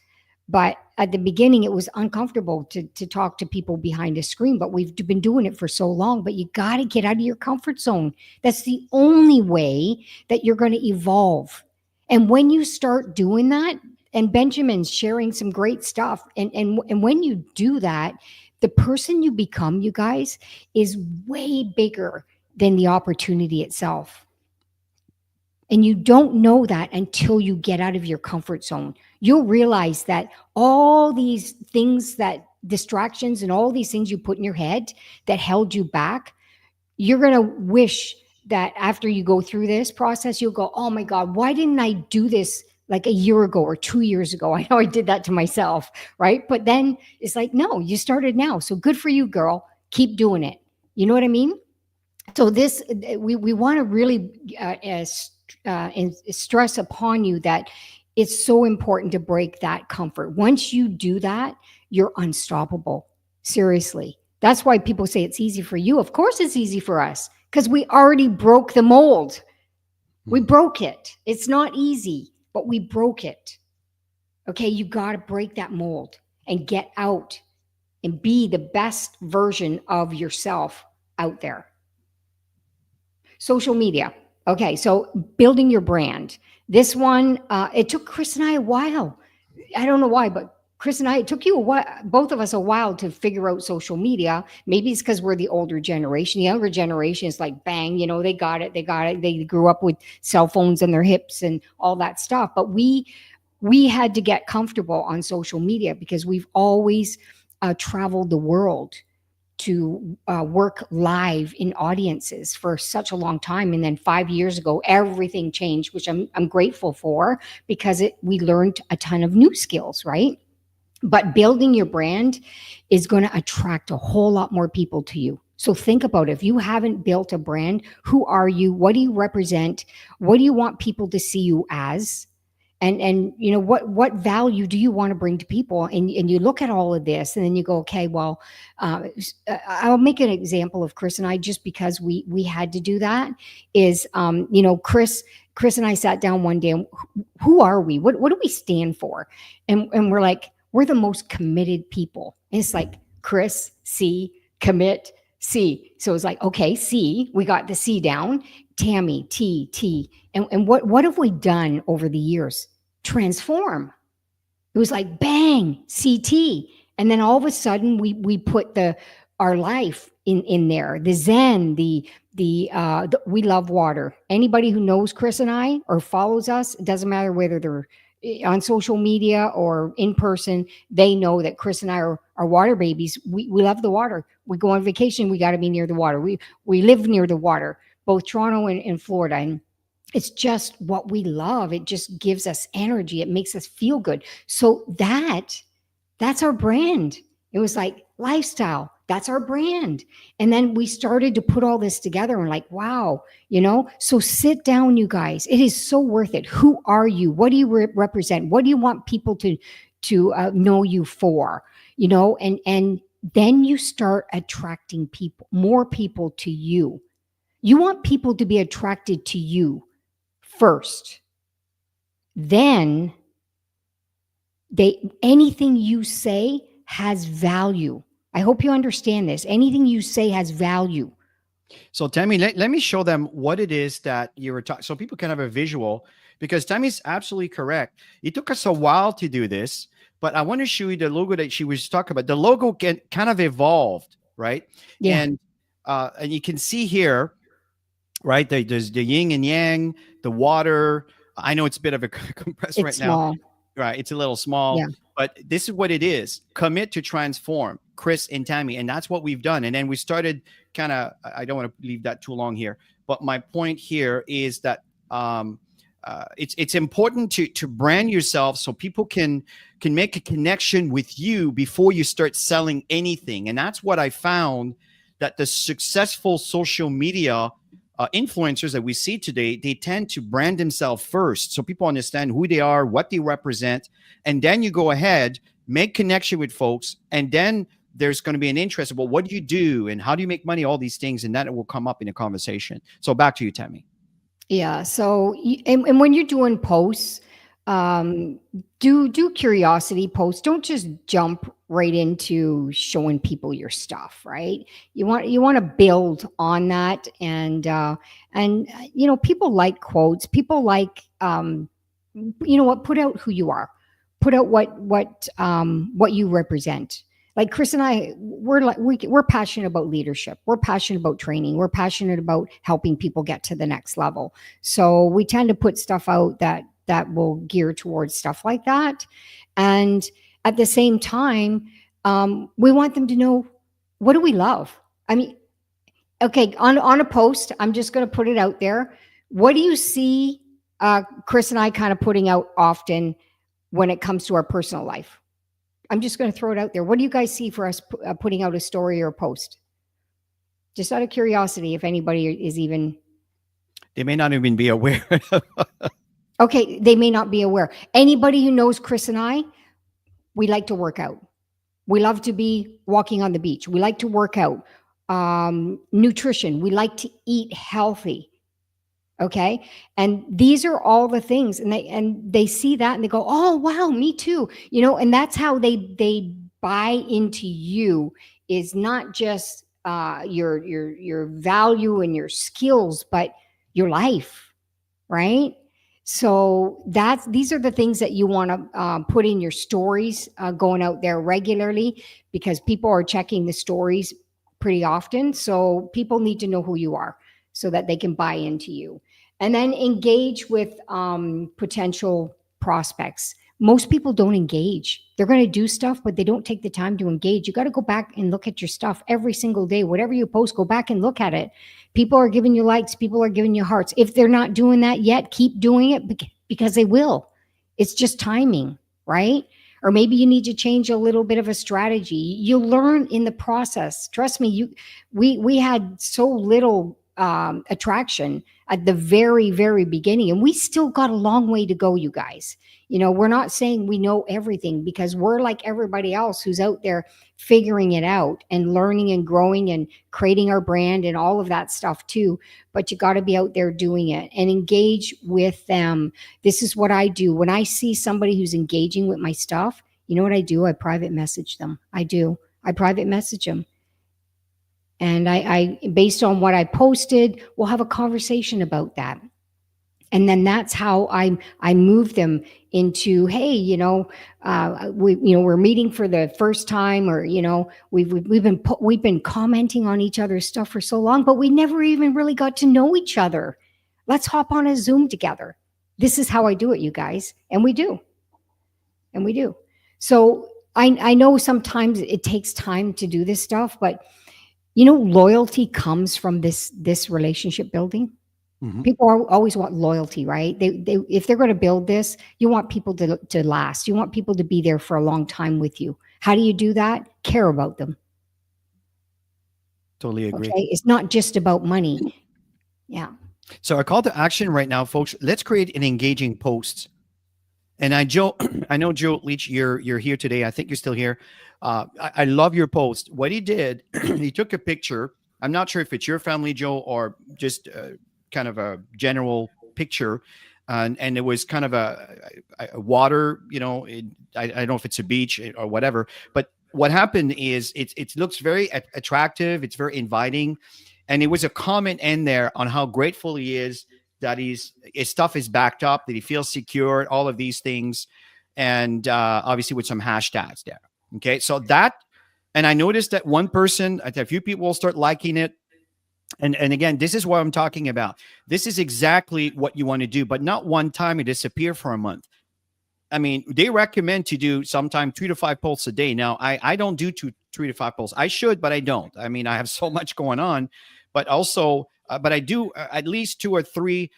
Speaker 2: But at the beginning, it was uncomfortable to talk to people behind a screen. But we've been doing it for so long. But you got to get out of your comfort zone. That's the only way that you're going to evolve. And when you start doing that, and Benjamin's sharing some great stuff, and when you do that, the person you become, you guys, is way bigger than the opportunity itself. And you don't know that until you get out of your comfort zone. You'll realize that all these things, that distractions and all these things you put in your head that held you back, you're going to wish that after you go through this process, you'll go, oh my God, why didn't I do this like a year ago or 2 years ago? I know I did that to myself, right? But then it's like, no, you started now. So good for you, girl. Keep doing it. You know what I mean? So this, we want to really and stress upon you that it's so important to break that comfort. Once you do that, you're unstoppable. Seriously. That's why people say it's easy for you. Of course it's easy for us, because we already broke the mold. We broke it. It's not easy, but we broke it. Okay, you got to break that mold and get out and be the best version of yourself out there. Social media. Okay, so building your brand. This one, it took Chris and I a while. I don't know why, but Chris and I, it took you a while, both of us a while to figure out social media. Maybe it's because we're the older generation. The younger generation is like, bang, they got it. They grew up with cell phones in their hips and all that stuff. But we had to get comfortable on social media because we've always traveled the world. work live in audiences for such a long time, and then 5 years ago everything changed, which I'm grateful for, because we learned a ton of new skills, right? But building your brand is going to attract a whole lot more people to you. So think about it. If you haven't built a brand, who are you? What do you represent? What do you want people to see you as? And you know, what value do you want to bring to people? And you look at all of this, and then you go, okay, well, I'll make an example of Chris and I, just because we had to do that. Is you know, Chris and I sat down one day, and who are we? What do we stand for? And we're like, we're the most committed people. And it's like, Chris, C, commit, C. So it's like, okay, C, we got the C down. Tammy, T. And what have we done over the years? Transform. It was like bang, CT. And then all of a sudden we put our life in there. The Zen, the we love water. Anybody who knows Chris and I or follows us, it doesn't matter whether they're on social media or in person, they know that Chris and I are water babies. We love the water. We go on vacation, we got to be near the water. We live near the water, both Toronto and Florida. And it's just what we love. It just gives us energy. It makes us feel good. So that's our brand. It was like lifestyle. That's our brand. And then we started to put all this together and like, wow, you know, so sit down, you guys. It is so worth it. Who are you? What do you represent? What do you want people to know you for? You know, and then you start attracting people, more people to you. You want people to be attracted to you first. Then anything you say has value. I hope you understand this. Anything you say has value.
Speaker 1: So Tammy, let me show them what it is that you were talking, so people can have a visual, because Tammy's absolutely correct. It took us a while to do this, but I want to show you the logo that she was talking about. The logo kind of evolved, right?
Speaker 2: Yeah.
Speaker 1: And you can see here, right? There's the yin and yang, the water. I know it's a bit of a compressed
Speaker 2: It's
Speaker 1: right
Speaker 2: small.
Speaker 1: now. Right. It's a little small,
Speaker 2: Yeah.
Speaker 1: but this is what it is. Commit to transform, Chris and Tammy. And that's what we've done. And then we started I don't want to leave that too long here, but my point here is that it's important to brand yourself so people can make a connection with you before you start selling anything. And that's what I found, that the successful social media influencers that we see today, they tend to brand themselves first, so people understand who they are, what they represent, and then you go ahead, make connection with folks, and then there's going to be an interest about what do you do and how do you make money, all these things, and that will come up in a conversation. So back to you, Tammy.
Speaker 2: Yeah. So, and when you're doing posts, do curiosity posts. Don't just jump right into showing people your stuff, right? You want to build on that, and you know, people like quotes. People like you know what? Put out who you are. Put out what you represent. Like Chris and I, we're passionate about leadership. We're passionate about training. We're passionate about helping people get to the next level. So we tend to put stuff out that will gear towards stuff like that. And at the same time, we want them to know, what do we love? I mean, okay, on a post, I'm just going to put it out there. What do you see Chris and I kind of putting out often when it comes to our personal life? I'm just going to throw it out there. What do you guys see for us putting out a story or a post? Just out of curiosity, if anybody is even...
Speaker 1: They may not even be aware.
Speaker 2: Okay, they may not be aware. Anybody who knows Chris and I, we like to work out. We love to be walking on the beach. We like to work out. Nutrition. We like to eat healthy. Okay. And these are all the things, and they see that and they go, oh, wow, me too. You know, and that's how they buy into you, is not just your value and your skills, but your life. Right. So these are the things that you want to put in your stories, going out there regularly, because people are checking the stories pretty often. So people need to know who you are so that they can buy into you. And then engage with potential prospects. most people don't engage. They're going to do stuff, but they don't take the time to engage. You got to go back and look at your stuff every single day. Whatever you post, go back and look at it. People are giving you likes, people are giving you hearts. If they're not doing that yet, keep doing it because they will. It's just timing, right? Or maybe you need to change a little bit of a strategy. You'll learn in the process. Trust me, we had so little attraction at the very, very beginning, and we still got a long way to go, you guys. We're not saying we know everything, because we're like everybody else who's out there figuring it out and learning and growing and creating our brand and all of that stuff too. But you got to be out there doing it and engage with them. This is what I do. When I see somebody who's engaging with my stuff, you know what I do? I private message them. I private message them. And I based on what I posted, we'll have a conversation about that. And then that's how I move them into, hey, we're meeting for the first time, or we've been commenting on each other's stuff for so long, but we never even really got to know each other. Let's hop on a Zoom together. This is how I do it, you guys, and we do. So I know sometimes it takes time to do this stuff, but loyalty comes from this relationship building.
Speaker 1: Mhm.
Speaker 2: People always want loyalty, right? They if they're going to build this, you want people to last. You want people to be there for a long time with you. How do you do that? Care about them.
Speaker 1: Totally agree.
Speaker 2: Okay, it's not just about money. Yeah.
Speaker 1: So our call to action right now, folks, let's create an engaging post. And I know Joe Leach, you're here today. I think you're still here. I love your post. What he did, he took a picture. I'm not sure if it's your family, Joe, or just kind of a general picture. And it was kind of a water, I don't know if it's a beach or whatever. But what happened is it looks very attractive. It's very inviting. And it was a comment in there on how grateful he is that his stuff is backed up, that he feels secure, all of these things. And obviously with some hashtags there. Okay. So and I noticed that one person, a few people will start liking it. And again, this is what I'm talking about. This is exactly what you want to do, but not one time and disappear for a month. I mean, they recommend to do sometime 3 to 5 posts a day. Now, I don't do 3 to 5 posts. I should, but I don't. I mean, I have so much going on, but also, but I do at least 2 or 3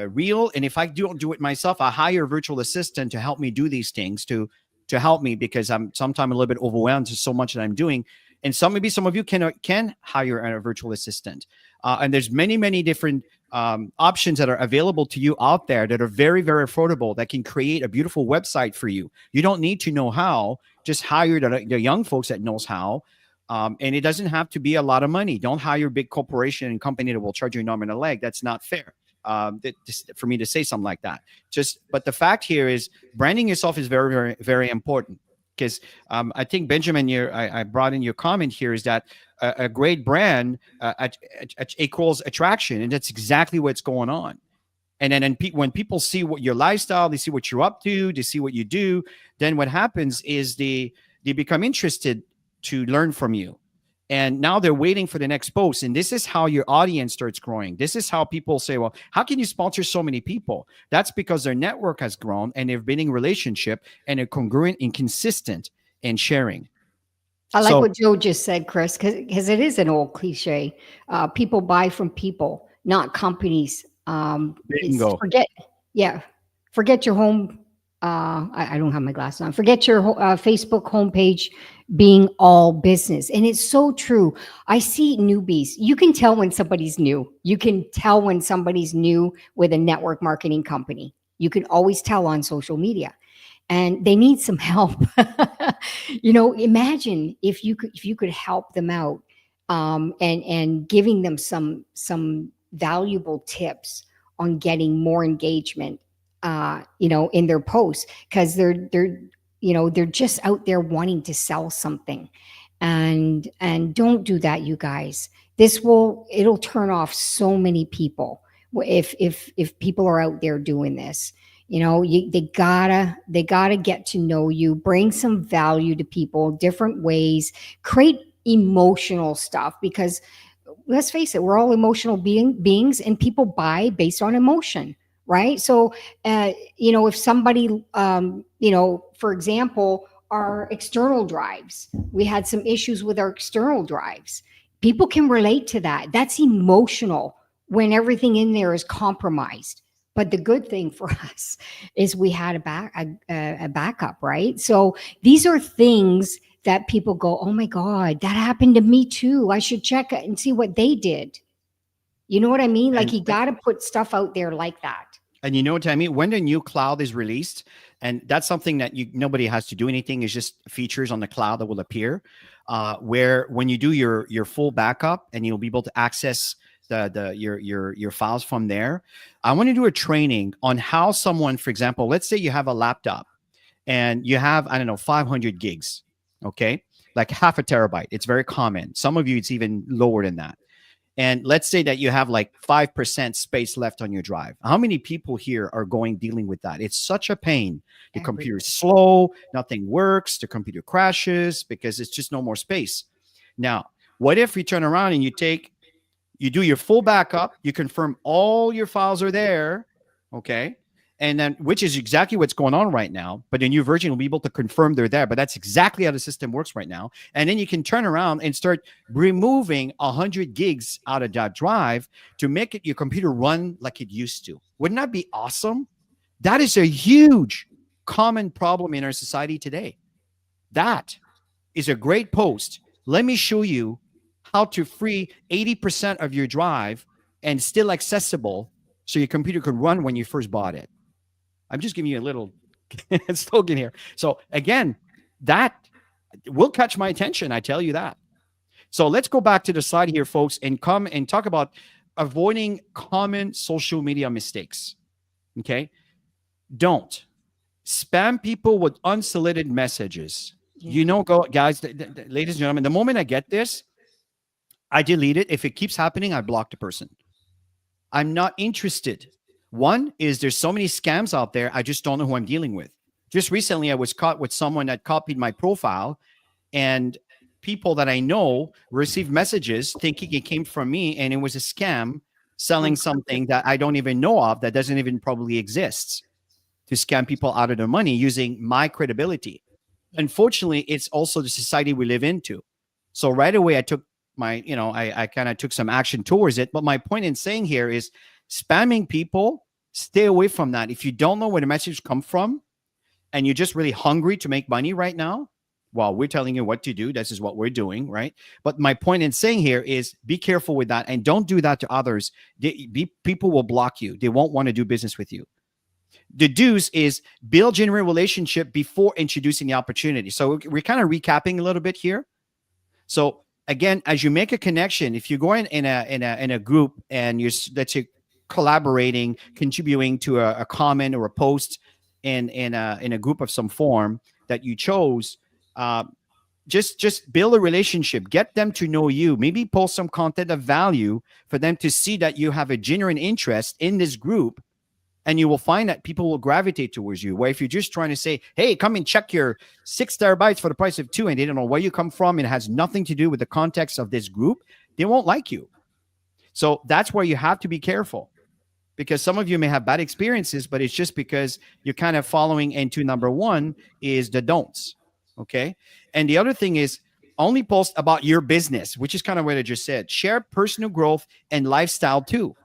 Speaker 1: real. And if I don't do it myself, I hire a virtual assistant to help me do these things, to help me, because I'm sometimes a little bit overwhelmed. There's so much that I'm doing. And maybe some of you can hire a virtual assistant. And there's many different options that are available to you out there that are very, very affordable, that can create a beautiful website for you. You don't need to know how. Just hire the young folks that knows how. And it doesn't have to be a lot of money. Don't hire a big corporation and company that will charge you an arm and a leg. That's not fair. For me to say something like that. But the fact here is branding yourself is very, very, very important. Because I think, Benjamin, I brought in your comment here, is that a great brand equals attraction. And that's exactly what's going on. And then when people see what your lifestyle, they see what you're up to, they see what you do, then what happens is they become interested to learn from you. And now they're waiting for the next post. And this is how your audience starts growing. This is how people say, well, how can you sponsor so many people? That's because their network has grown and they've been in relationship and they're congruent and consistent in sharing.
Speaker 2: I like what Joe just said, Chris, because it is an old cliche. People buy from people, not companies.
Speaker 1: Bingo.
Speaker 2: Forget your home. I don't have my glasses on. Forget your Facebook homepage being all business. And it's so true. I see newbies. You can tell when somebody's new. You can tell when somebody's new with a network marketing company. You can always tell on social media. And they need some help. Imagine if you could help them out, and giving them some valuable tips on getting more engagement, in their posts, because they're just out there wanting to sell something. And don't do that, you guys. It'll turn off so many people if people are out there doing this. They gotta get to know you, bring some value to people, different ways, create emotional stuff, because let's face it, we're all emotional beings, and people buy based on emotion, right? So, if somebody, for example, our external drives, we had some issues with our external drives. People can relate to that. That's emotional when everything in there is compromised. But the good thing for us is we had a backup, right? So these are things that people go, oh my God, that happened to me too. I should check it and see what they did. You know what I mean? Like
Speaker 1: And
Speaker 2: you got to put stuff out there like that.
Speaker 1: And you know what I mean? When the new cloud is released, and that's something that nobody has to do anything, is just features on the cloud that will appear. Where when you do your full backup and you'll be able to access your files from there. I want to do a training on how someone, for example, let's say you have a laptop and you have, I don't know, 500 gigs, okay? Like half a terabyte. It's very common. Some of you, it's even lower than that. And let's say that you have like 5% space left on your drive. How many people here are dealing with that? It's such a pain. The computer is slow, nothing works, the computer crashes because it's just no more space. Now, what if you turn around and you do your full backup, you confirm all your files are there, okay? And then, which is exactly what's going on right now, but the new version will be able to confirm they're there. But that's exactly how the system works right now. And then you can turn around and start removing 100 gigs out of that drive to make your computer run like it used to. Wouldn't that be awesome? That is a huge common problem in our society today. That is a great post. Let me show you how to free 80% of your drive and still accessible so your computer could run when you first bought it. I'm just giving you a little slogan here. So again, that will catch my attention. I tell you that. So let's go back to the slide here, folks, and come and talk about avoiding common social media mistakes. Okay. Don't spam people with unsolicited messages. Yeah. Guys, ladies and gentlemen, the moment I get this, I delete it. If it keeps happening, I block the person. I'm not interested. One is there's so many scams out there. I just don't know who I'm dealing with. Just recently, I was caught with someone that copied my profile, and people that I know received messages thinking it came from me, and it was a scam selling something that I don't even know of, that doesn't even probably exist, to scam people out of their money using my credibility. Unfortunately, it's also the society we live into. So right away, I took I kind of took some action towards it. But my point in saying here is spamming people, stay away from that. If you don't know where the message come from and you're just really hungry to make money right now, well, we're telling you what to do. This is what we're doing, right? But my point in saying here is be careful with that and don't do that to others. People will block you. They won't want to do business with you. The do's is build genuine relationship before introducing the opportunity. So we're kind of recapping a little bit here. So again, as you make a connection, if you're going in a group and you're collaborating, contributing to a comment or a post in a group of some form that you chose, just build a relationship. Get them to know you. Maybe post some content of value for them to see that you have a genuine interest in this group. And you will find that people will gravitate towards you. Where if you're just trying to say, hey, come and check your 6 terabytes for the price of 2, and they don't know where you come from, and it has nothing to do with the context of this group, they won't like you. So that's where you have to be careful, because some of you may have bad experiences, but it's just because you're kind of following into number one is the don'ts. Okay. And the other thing is only post about your business, which is kind of what I just said. Share personal growth and lifestyle too.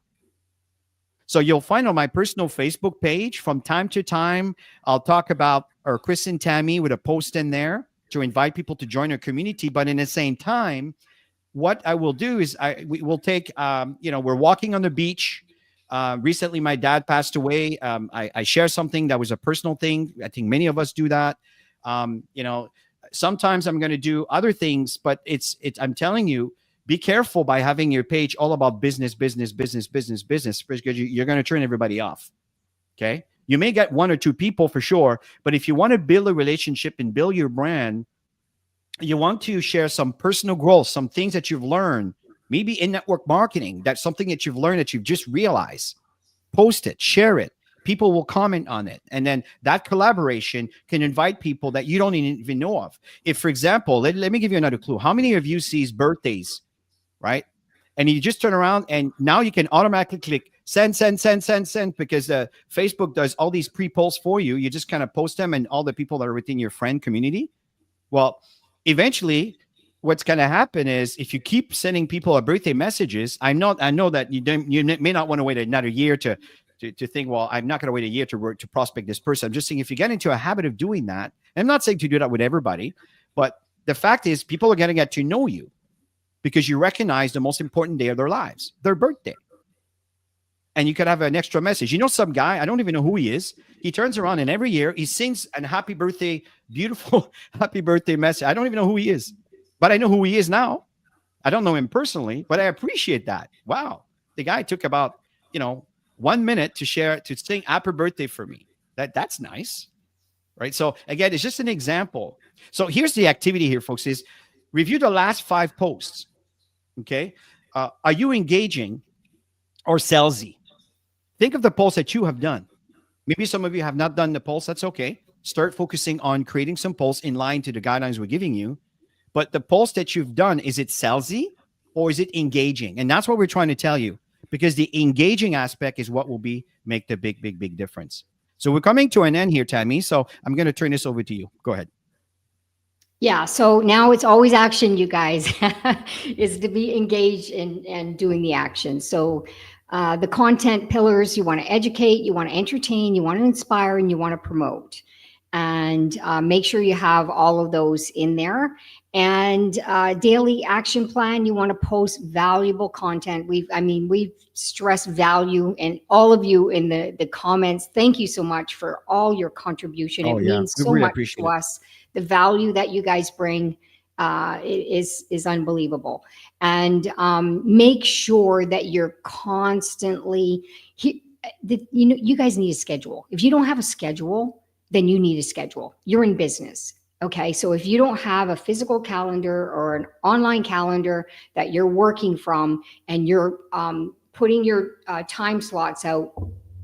Speaker 1: So you'll find on my personal Facebook page from time to time, I'll talk about our Chris and Tammy with a post in there to invite people to join our community. But in the same time, what I will do is we will take, we're walking on the beach. Recently, my dad passed away. I share something that was a personal thing. I think many of us do that. Sometimes I'm going to do other things, but I'm telling you, be careful by having your page all about business, because you're going to turn everybody off. Okay. You may get 1 or 2 people for sure, but if you want to build a relationship and build your brand, you want to share some personal growth, some things that you've learned, maybe in network marketing. That's something that you've learned that you've just realized. Post it, share it. People will comment on it. And then that collaboration can invite people that you don't even know of. If, for example, let me give you another clue. How many of you sees birthdays, right? And you just turn around and now you can automatically click send, because Facebook does all these pre-posts for you. You just kind of post them, and all the people that are within your friend community. Well, eventually, what's going to happen is if you keep sending people a birthday messages, I know that you may not want to wait another year to think, well, I'm not going to wait a year to work to prospect this person. I'm just saying, if you get into a habit of doing that, and I'm not saying to do that with everybody, but the fact is people are going to get to know you because you recognize the most important day of their lives, their birthday. And you could have an extra message. You know, some guy, I don't even know who he is. He turns around and every year he sings a happy birthday, beautiful happy birthday message. I don't even know who he is, but I know who he is now. I don't know him personally, but I appreciate that. Wow. The guy took about, 1 minute to sing happy birthday for me. That's nice. Right. So again, it's just an example. So here's the activity here, folks, is review the last 5 posts. Okay. Are you engaging or salesy? Think of the posts that you have done. Maybe some of you have not done the posts. That's okay. Start focusing on creating some posts in line to the guidelines we're giving you. But the post that you've done, is it salesy or is it engaging? And that's what we're trying to tell you, because the engaging aspect is what will make the big difference. So we're coming to an end here, Tammy. So I'm going to turn this over to you. Go ahead.
Speaker 2: Yeah. So now it's always action, you guys, is to be engaged in doing the action. So the content pillars, you want to educate, you want to entertain, you want to inspire, and you want to promote. And make sure you have all of those in there. And daily action plan, you want to post valuable content. We've stressed value, and all of you in the comments, thank you so much for all your contribution. It means so much to us. The value that you guys bring is unbelievable. And make sure that you're constantly, you guys need a schedule. If you don't have a schedule, then you need a schedule. You're in business. Okay. So if you don't have a physical calendar or an online calendar that you're working from, and you're putting your time slots out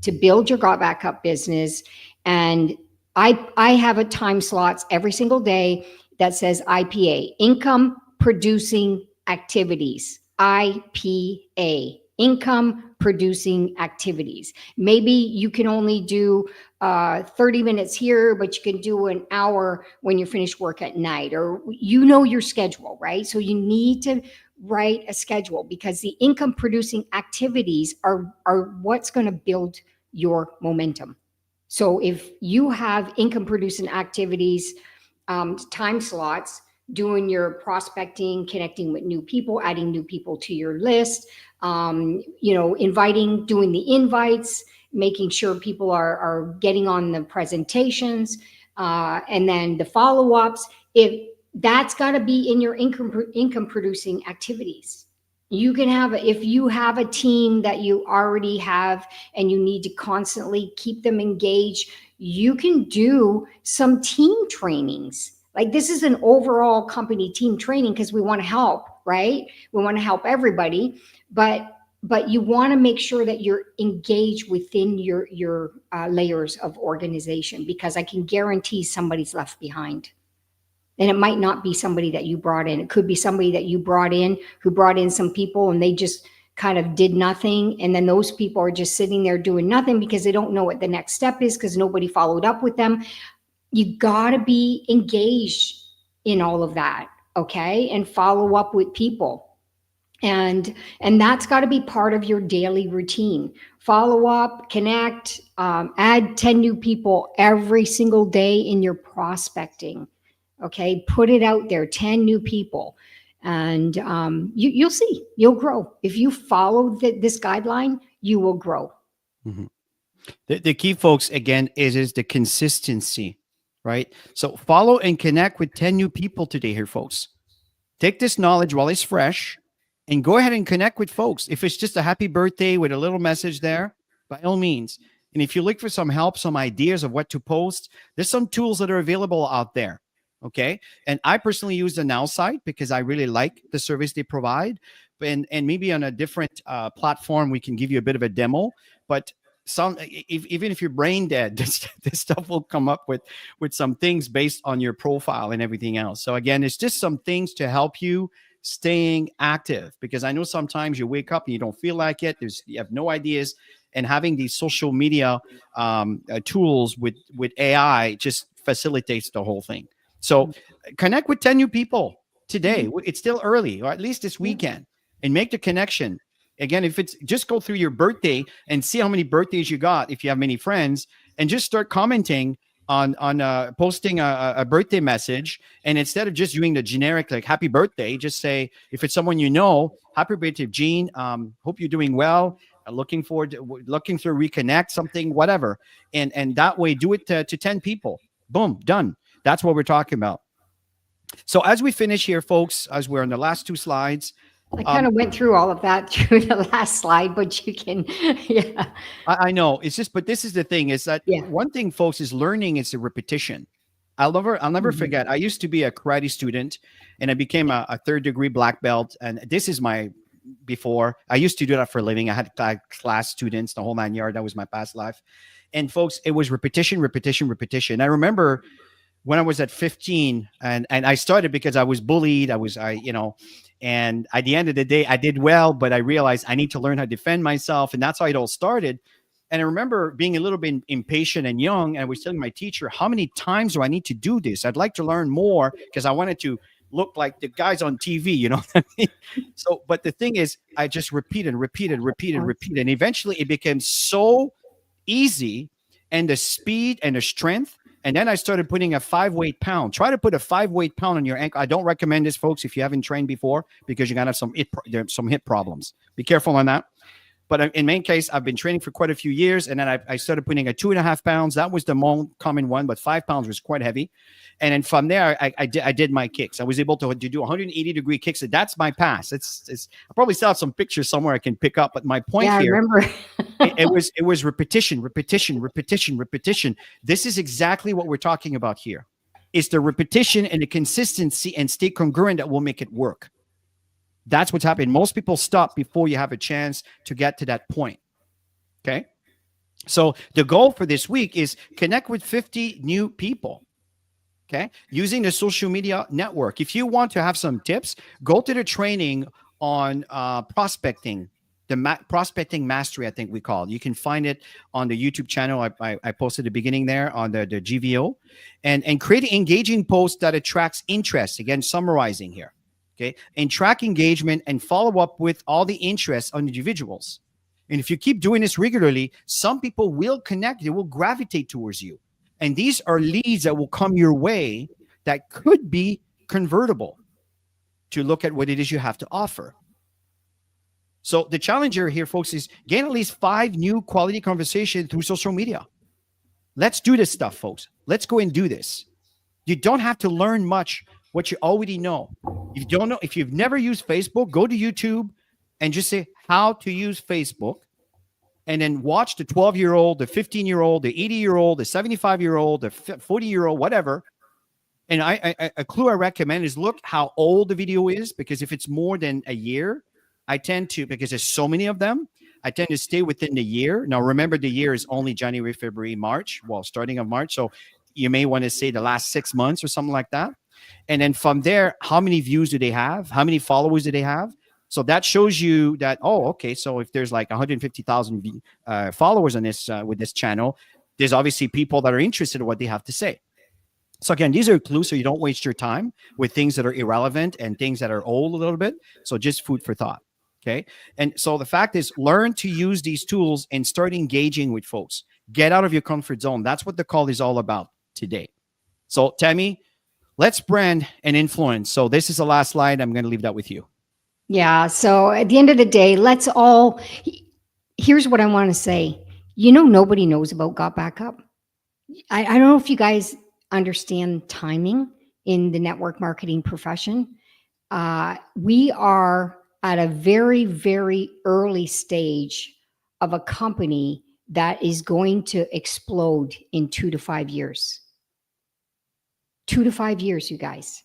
Speaker 2: to build your Got Back Up business, and I have a time slots every single day that says IPA, income producing activities, IPA, income producing activities. Maybe you can only do 30 minutes here, but you can do an hour when you finish work at night, or your schedule, right? So you need to write a schedule, because the income producing activities are what's going to build your momentum. So if you have income producing activities, time slots, doing your prospecting, connecting with new people, adding new people to your list, inviting, doing the invites, making sure people are getting on the presentations, and then the follow-ups, if that's got to be in your income producing activities. You can have, if you have a team that you already have and you need to constantly keep them engaged, you can do some team trainings. Like, this is an overall company team training, because we want to help, right? We want to help everybody, but you want to make sure that you're engaged within your layers of organization, because I can guarantee somebody's left behind. And it might not be somebody that you brought in. It could be somebody that you brought in, who brought in some people, and they just kind of did nothing. And then those people are just sitting there doing nothing because they don't know what the next step is, because nobody followed up with them. You got to be engaged in all of that, okay? And follow up with people. And that's got to be part of your daily routine. Follow up, connect, add 10 new people every single day in your prospecting. Okay, put it out there, 10 new people, and you'll see, you'll grow. If you follow this guideline, you will grow.
Speaker 1: Mm-hmm. The key, folks, again, is the consistency, right? So follow and connect with 10 new people today here, folks. Take this knowledge while it's fresh and go ahead and connect with folks. If it's just a happy birthday with a little message there, by all means. And if you look for some help, some ideas of what to post, there's some tools that are available out there. Okay. And I personally use the Now site because I really like the service they provide. And maybe on a different platform, we can give you a bit of a demo. But even if you're brain dead, this stuff will come up with some things based on your profile and everything else. So again, it's just some things to help you staying active, because I know sometimes you wake up and you don't feel like it. You have no ideas, and having these social media tools with AI just facilitates the whole thing. So connect with 10 new people today. It's still early, or at least this weekend, and make the connection. Again, if it's just go through your birthday and see how many birthdays you got, if you have many friends, and just start commenting on posting a birthday message. And instead of just doing the generic like happy birthday, just say, if it's someone you know, happy birthday, Gene. Hope you're doing well. Looking forward to looking to reconnect, something, whatever. And that way, do it to 10 people. Boom, done. That's what we're talking about. So as we finish here, folks, as we're on the last two slides,
Speaker 2: I kind of went through all of that through the last slide, but you can, yeah.
Speaker 1: I know it's just, but this is the thing, is that
Speaker 2: Yeah.
Speaker 1: one thing, folks, is learning is a repetition. I'll never forget. I used to be a karate student, and I became a third degree black belt. And this is my before. I used to do that for a living. I had class students, the whole 9 yards. That was my past life. And folks, it was repetition, repetition, repetition. I remember when I was at 15, and I started because I was bullied. And at the end of the day, I did well, but I realized I need to learn how to defend myself. And that's how it all started. And I remember being a little bit impatient and young. And I was telling my teacher, how many times do I need to do this? I'd like to learn more, because I wanted to look like the guys on TV, you know what I mean? So, but the thing is, I just repeated. And eventually it became so easy, and the speed and the strength. And then I started putting a 5 weight pound. Try to put a 5 weight pound on your ankle. I don't recommend this, folks, if you haven't trained before, because you're going to have some hip problems. Be careful on that. But in main case, I've been training for quite a few years. And then I started putting a 2.5 pounds. That was the most common one, but 5 pounds was quite heavy. And then from there, I did my kicks. I was able to do 180-degree kicks. That's my pass. I probably still have some pictures somewhere I can pick up. But my point here,
Speaker 2: I remember.
Speaker 1: it was repetition. This is exactly what we're talking about here. It's the repetition and the consistency and stay congruent that will make it work. That's what's happening. Most people stop before you have a chance to get to that point. Okay. So the goal for this week is connect with 50 new people. Okay. Using the social media network. If you want to have some tips, go to the training on prospecting, prospecting mastery, I think we call it. You can find it on the YouTube channel. I posted the beginning there on the GVO, and create an engaging post that attracts interest. Again, summarizing here. Okay, and track engagement and follow up with all the interests on individuals. And if you keep doing this regularly, some people will connect, they will gravitate towards you. And these are leads that will come your way that could be convertible to look at what it is you have to offer. So the challenge here, folks, is gain at least 5 new quality conversations through social media. Let's do this stuff, folks. Let's go and do this. You don't have to learn much what you already know. If you don't know, if you've never used Facebook, go to YouTube and just say how to use Facebook, and then watch the 12-year-old, the 15-year-old, the 80-year-old, the 75-year-old, the 40-year-old, whatever. And a clue I recommend is look how old the video is, because if it's more than a year, I tend to, because there's so many of them, I tend to stay within the year. Now, remember, the year is only January, February, March, starting of March. So you may want to say the last 6 months or something like that. And then from there, how many views do they have? How many followers do they have? So that shows you that, oh, okay. So if there's like 150,000 followers on this with this channel, there's obviously people that are interested in what they have to say. So again, these are clues so you don't waste your time with things that are irrelevant and things that are old a little bit. So just food for thought. Okay. And so the fact is, learn to use these tools and start engaging with folks. Get out of your comfort zone. That's what the call is all about today. So Tammy, let's brand and influence. So this is the last slide. I'm going to leave that with you.
Speaker 2: Yeah. So at the end of the day, here's what I want to say. Nobody knows about Got Back Up. I don't know if you guys understand timing in the network marketing profession. We are at a very, very early stage of a company that is going to explode in 2 to 5 years. 2 to 5 years, you guys.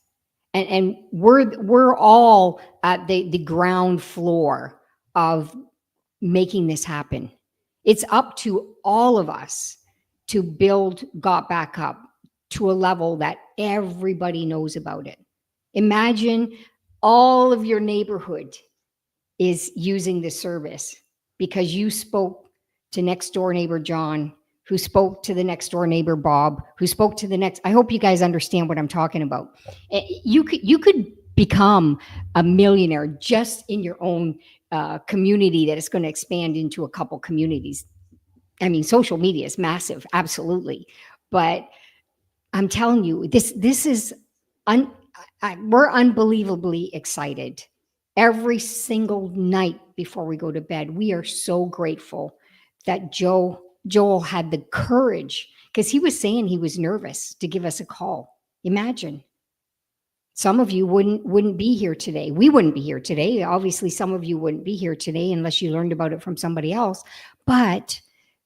Speaker 2: And we're all at the ground floor of making this happen. It's up to all of us to build Got Back Up to a level that everybody knows about it. Imagine all of your neighborhood is using the service because you spoke to next door neighbor John, who spoke to the next door neighbor Bob, who spoke to the next. I hope you guys understand what I'm talking about. You could become a millionaire just in your own community that is going to expand into a couple communities. I mean, social media is massive, absolutely, but I'm telling you, this is we're unbelievably excited. Every single night before we go to bed, we are so grateful that Joel had the courage, because he was saying he was nervous to give us a call. Imagine. Some of you wouldn't be here today. We wouldn't be here today. Obviously, some of you wouldn't be here today unless you learned about it from somebody else. But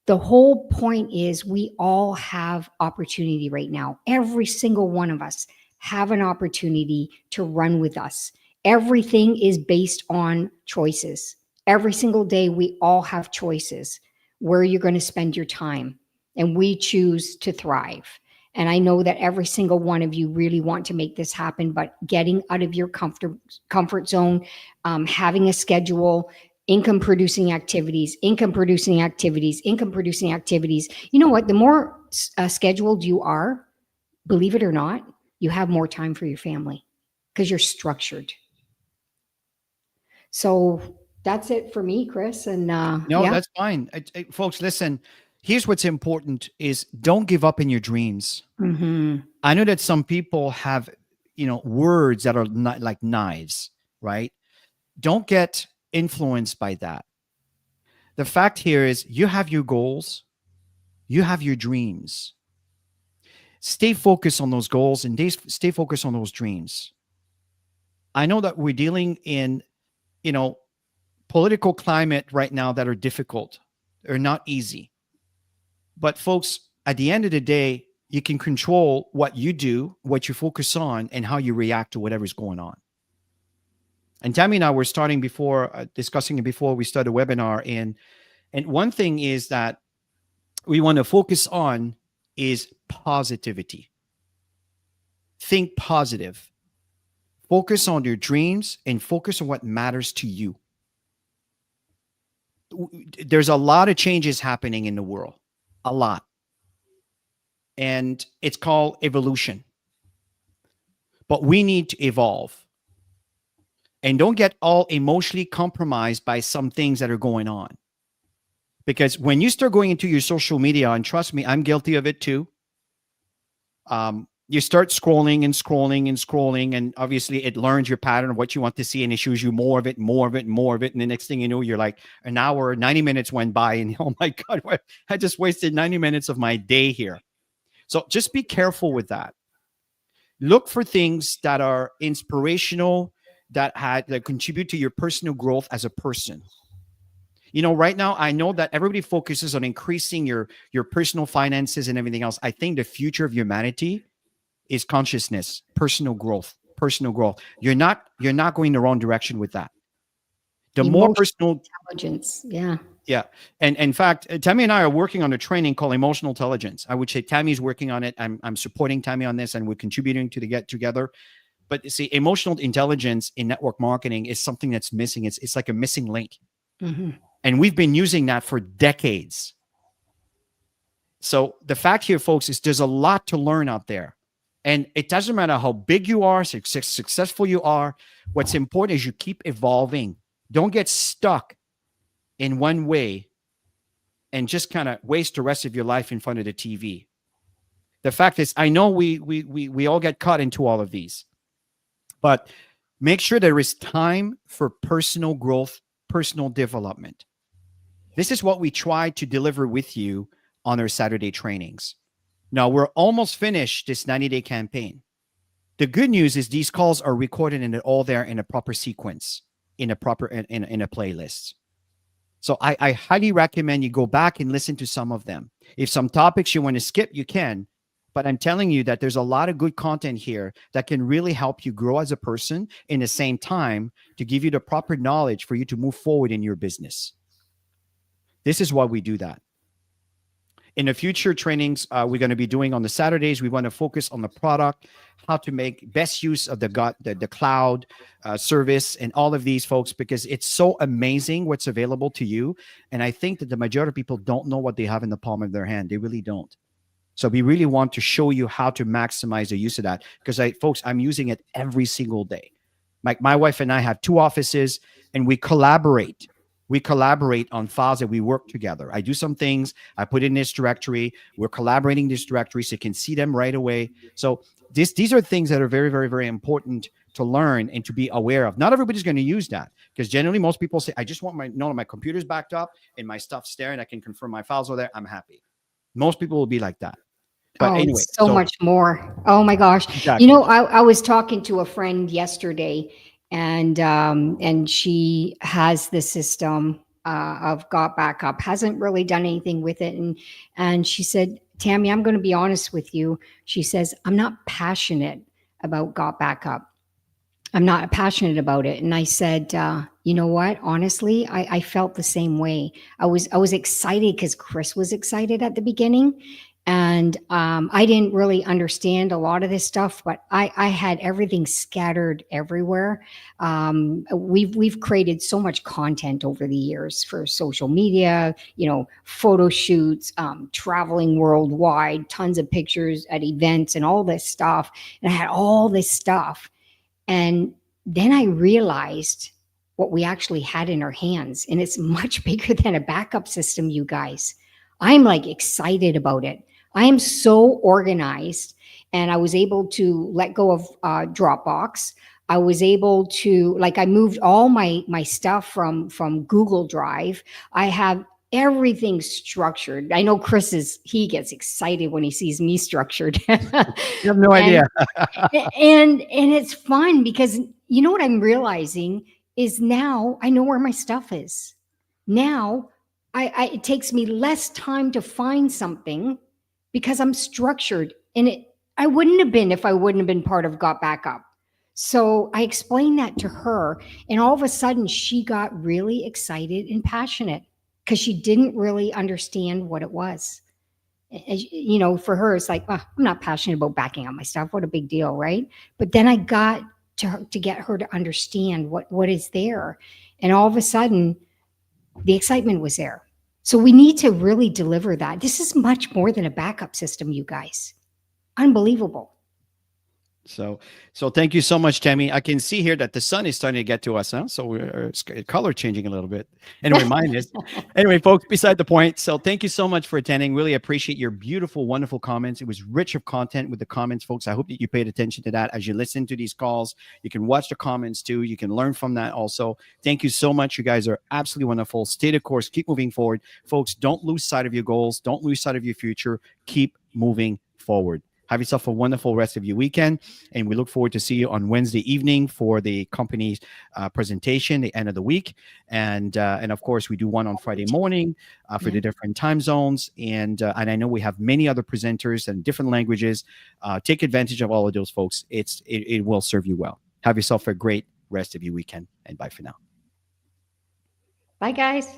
Speaker 2: the whole point is we all have opportunity right now. Every single one of us have an opportunity to run with us. Everything is based on choices. Every single day, we all have choices where you're going to spend your time, and we choose to thrive. And I know that every single one of you really want to make this happen, but getting out of your comfort zone, having a schedule, income producing activities. You know what? The more scheduled you are, believe it or not, you have more time for your family because you're structured. So that's it for me, Chris. And
Speaker 1: No,
Speaker 2: yeah.
Speaker 1: that's fine. Folks, listen, here's what's important is don't give up in your dreams.
Speaker 2: Mhm.
Speaker 1: I know that some people have, words that are not like knives, right? Don't get influenced by that. The fact here is you have your goals, you have your dreams. Stay focused on those goals and stay focused on those dreams. I know that we're dealing in, political climate right now that are difficult or not easy. But folks, at the end of the day, you can control what you do, what you focus on, and how you react to whatever's going on. And Tammy and I were starting before, discussing it before we started the webinar. And one thing is that we want to focus on is positivity. Think positive. Focus on your dreams and focus on what matters to you. There's a lot of changes happening in the world, a lot. And it's called evolution. But we need to evolve. And don't get all emotionally compromised by some things that are going on. Because when you start going into your social media, and trust me, I'm guilty of it too. You start scrolling and scrolling and scrolling, and obviously it learns your pattern of what you want to see, and it shows you more of it, more of it, more of it. And the next thing you know, you're like an hour, 90 minutes went by, and oh my God, I just wasted 90 minutes of my day here. So just be careful with that. Look for things that are inspirational, that contribute to your personal growth as a person. Right now, I know that everybody focuses on increasing your personal finances and everything else. I think the future of humanity is consciousness, personal growth. You're not going the wrong direction with that. The more personal
Speaker 2: intelligence. Yeah.
Speaker 1: Yeah. And in fact, Tammy and I are working on a training called emotional intelligence. I would say Tammy's working on it. I'm supporting Tammy on this, and we're contributing to the get together. But see, emotional intelligence in network marketing is something that's missing. It's like a missing link.
Speaker 2: Mm-hmm.
Speaker 1: And we've been using that for decades. So the fact here, folks, is there's a lot to learn out there. And it doesn't matter how big you are, successful you are. What's important is you keep evolving. Don't get stuck in one way and just kind of waste the rest of your life in front of the TV. The fact is, I know we all get caught into all of these, but make sure there is time for personal growth, personal development. This is what we try to deliver with you on our Saturday trainings. Now, we're almost finished this 90-day campaign. The good news is these calls are recorded and they're all there in a proper sequence, in a playlist. So I highly recommend you go back and listen to some of them. If some topics you want to skip, you can. But I'm telling you that there's a lot of good content here that can really help you grow as a person, in the same time to give you the proper knowledge for you to move forward in your business. This is why we do that. In the future trainings we're going to be doing on the Saturdays, we want to focus on the product, how to make best use of the cloud service and all of these, folks, because it's so amazing what's available to you. And I think that the majority of people don't know what they have in the palm of their hand. They really don't. So we really want to show you how to maximize the use of that, because folks, I'm using it every single day. Like my wife and I have 2 offices, and we collaborate. We collaborate on files that we work together. I do some things, I put in this directory. We're collaborating in this directory so you can see them right away. So these are things that are very, very, very important to learn and to be aware of. Not everybody's going to use that, because generally most people say, I just want my computer's backed up and my stuff's there and I can confirm my files are there. I'm happy. Most people will be like that. But anyway,
Speaker 2: so much more. Oh my gosh.
Speaker 1: Exactly.
Speaker 2: You know, I was talking to a friend yesterday, and she has the system of Got Backup, hasn't really done anything with it. And she said, Tammy, I'm going to be honest with you. She says, I'm not passionate about Got Backup. I'm not passionate about it. And I said, you know what? Honestly, I felt the same way. I was excited because Chris was excited at the beginning. And I didn't really understand a lot of this stuff, but I had everything scattered everywhere. We've created so much content over the years for social media, you know, photo shoots, traveling worldwide, tons of pictures at events and all this stuff. And I had all this stuff. And then I realized what we actually had in our hands. And it's much bigger than a backup system, you guys. I'm like excited about it. I am so organized, and I was able to let go of Dropbox. I was able to, like, I moved all my stuff from Google Drive. I have everything structured. I know he gets excited when he sees me structured.
Speaker 1: You have no idea.
Speaker 2: and it's fun because you know what I'm realizing is now I know where my stuff is. Now it takes me less time to find something because I'm structured, and I wouldn't have been if I wouldn't have been part of Got Backup. So I explained that to her, and all of a sudden she got really excited and passionate because she didn't really understand what it was. You know, for her, it's like, oh, I'm not passionate about backing up my stuff. What a big deal, right? But then I got to get her to understand what is there. And all of a sudden, the excitement was there. So we need to really deliver that. This is much more than a backup system, you guys. Unbelievable.
Speaker 1: So thank you so much, Tammy. I can see here that the sun is starting to get to us, huh? So we're color changing a little bit. Anyway, mine is. Anyway, folks, beside the point. So thank you so much for attending. Really appreciate your beautiful, wonderful comments. It was rich of content with the comments, folks. I hope that you paid attention to that as you listen to these calls. You can watch the comments too. You can learn from that also. Thank you so much. You guys are absolutely wonderful. Stay the course. Keep moving forward. Folks, don't lose sight of your goals. Don't lose sight of your future. Keep moving forward. Have yourself a wonderful rest of your weekend. And we look forward to see you on Wednesday evening for the company's presentation, the end of the week. And of course, we do one on Friday morning for the different time zones. And I know we have many other presenters in different languages. Take advantage of all of those, folks. It will serve you well. Have yourself a great rest of your weekend. And bye for now.
Speaker 2: Bye, guys.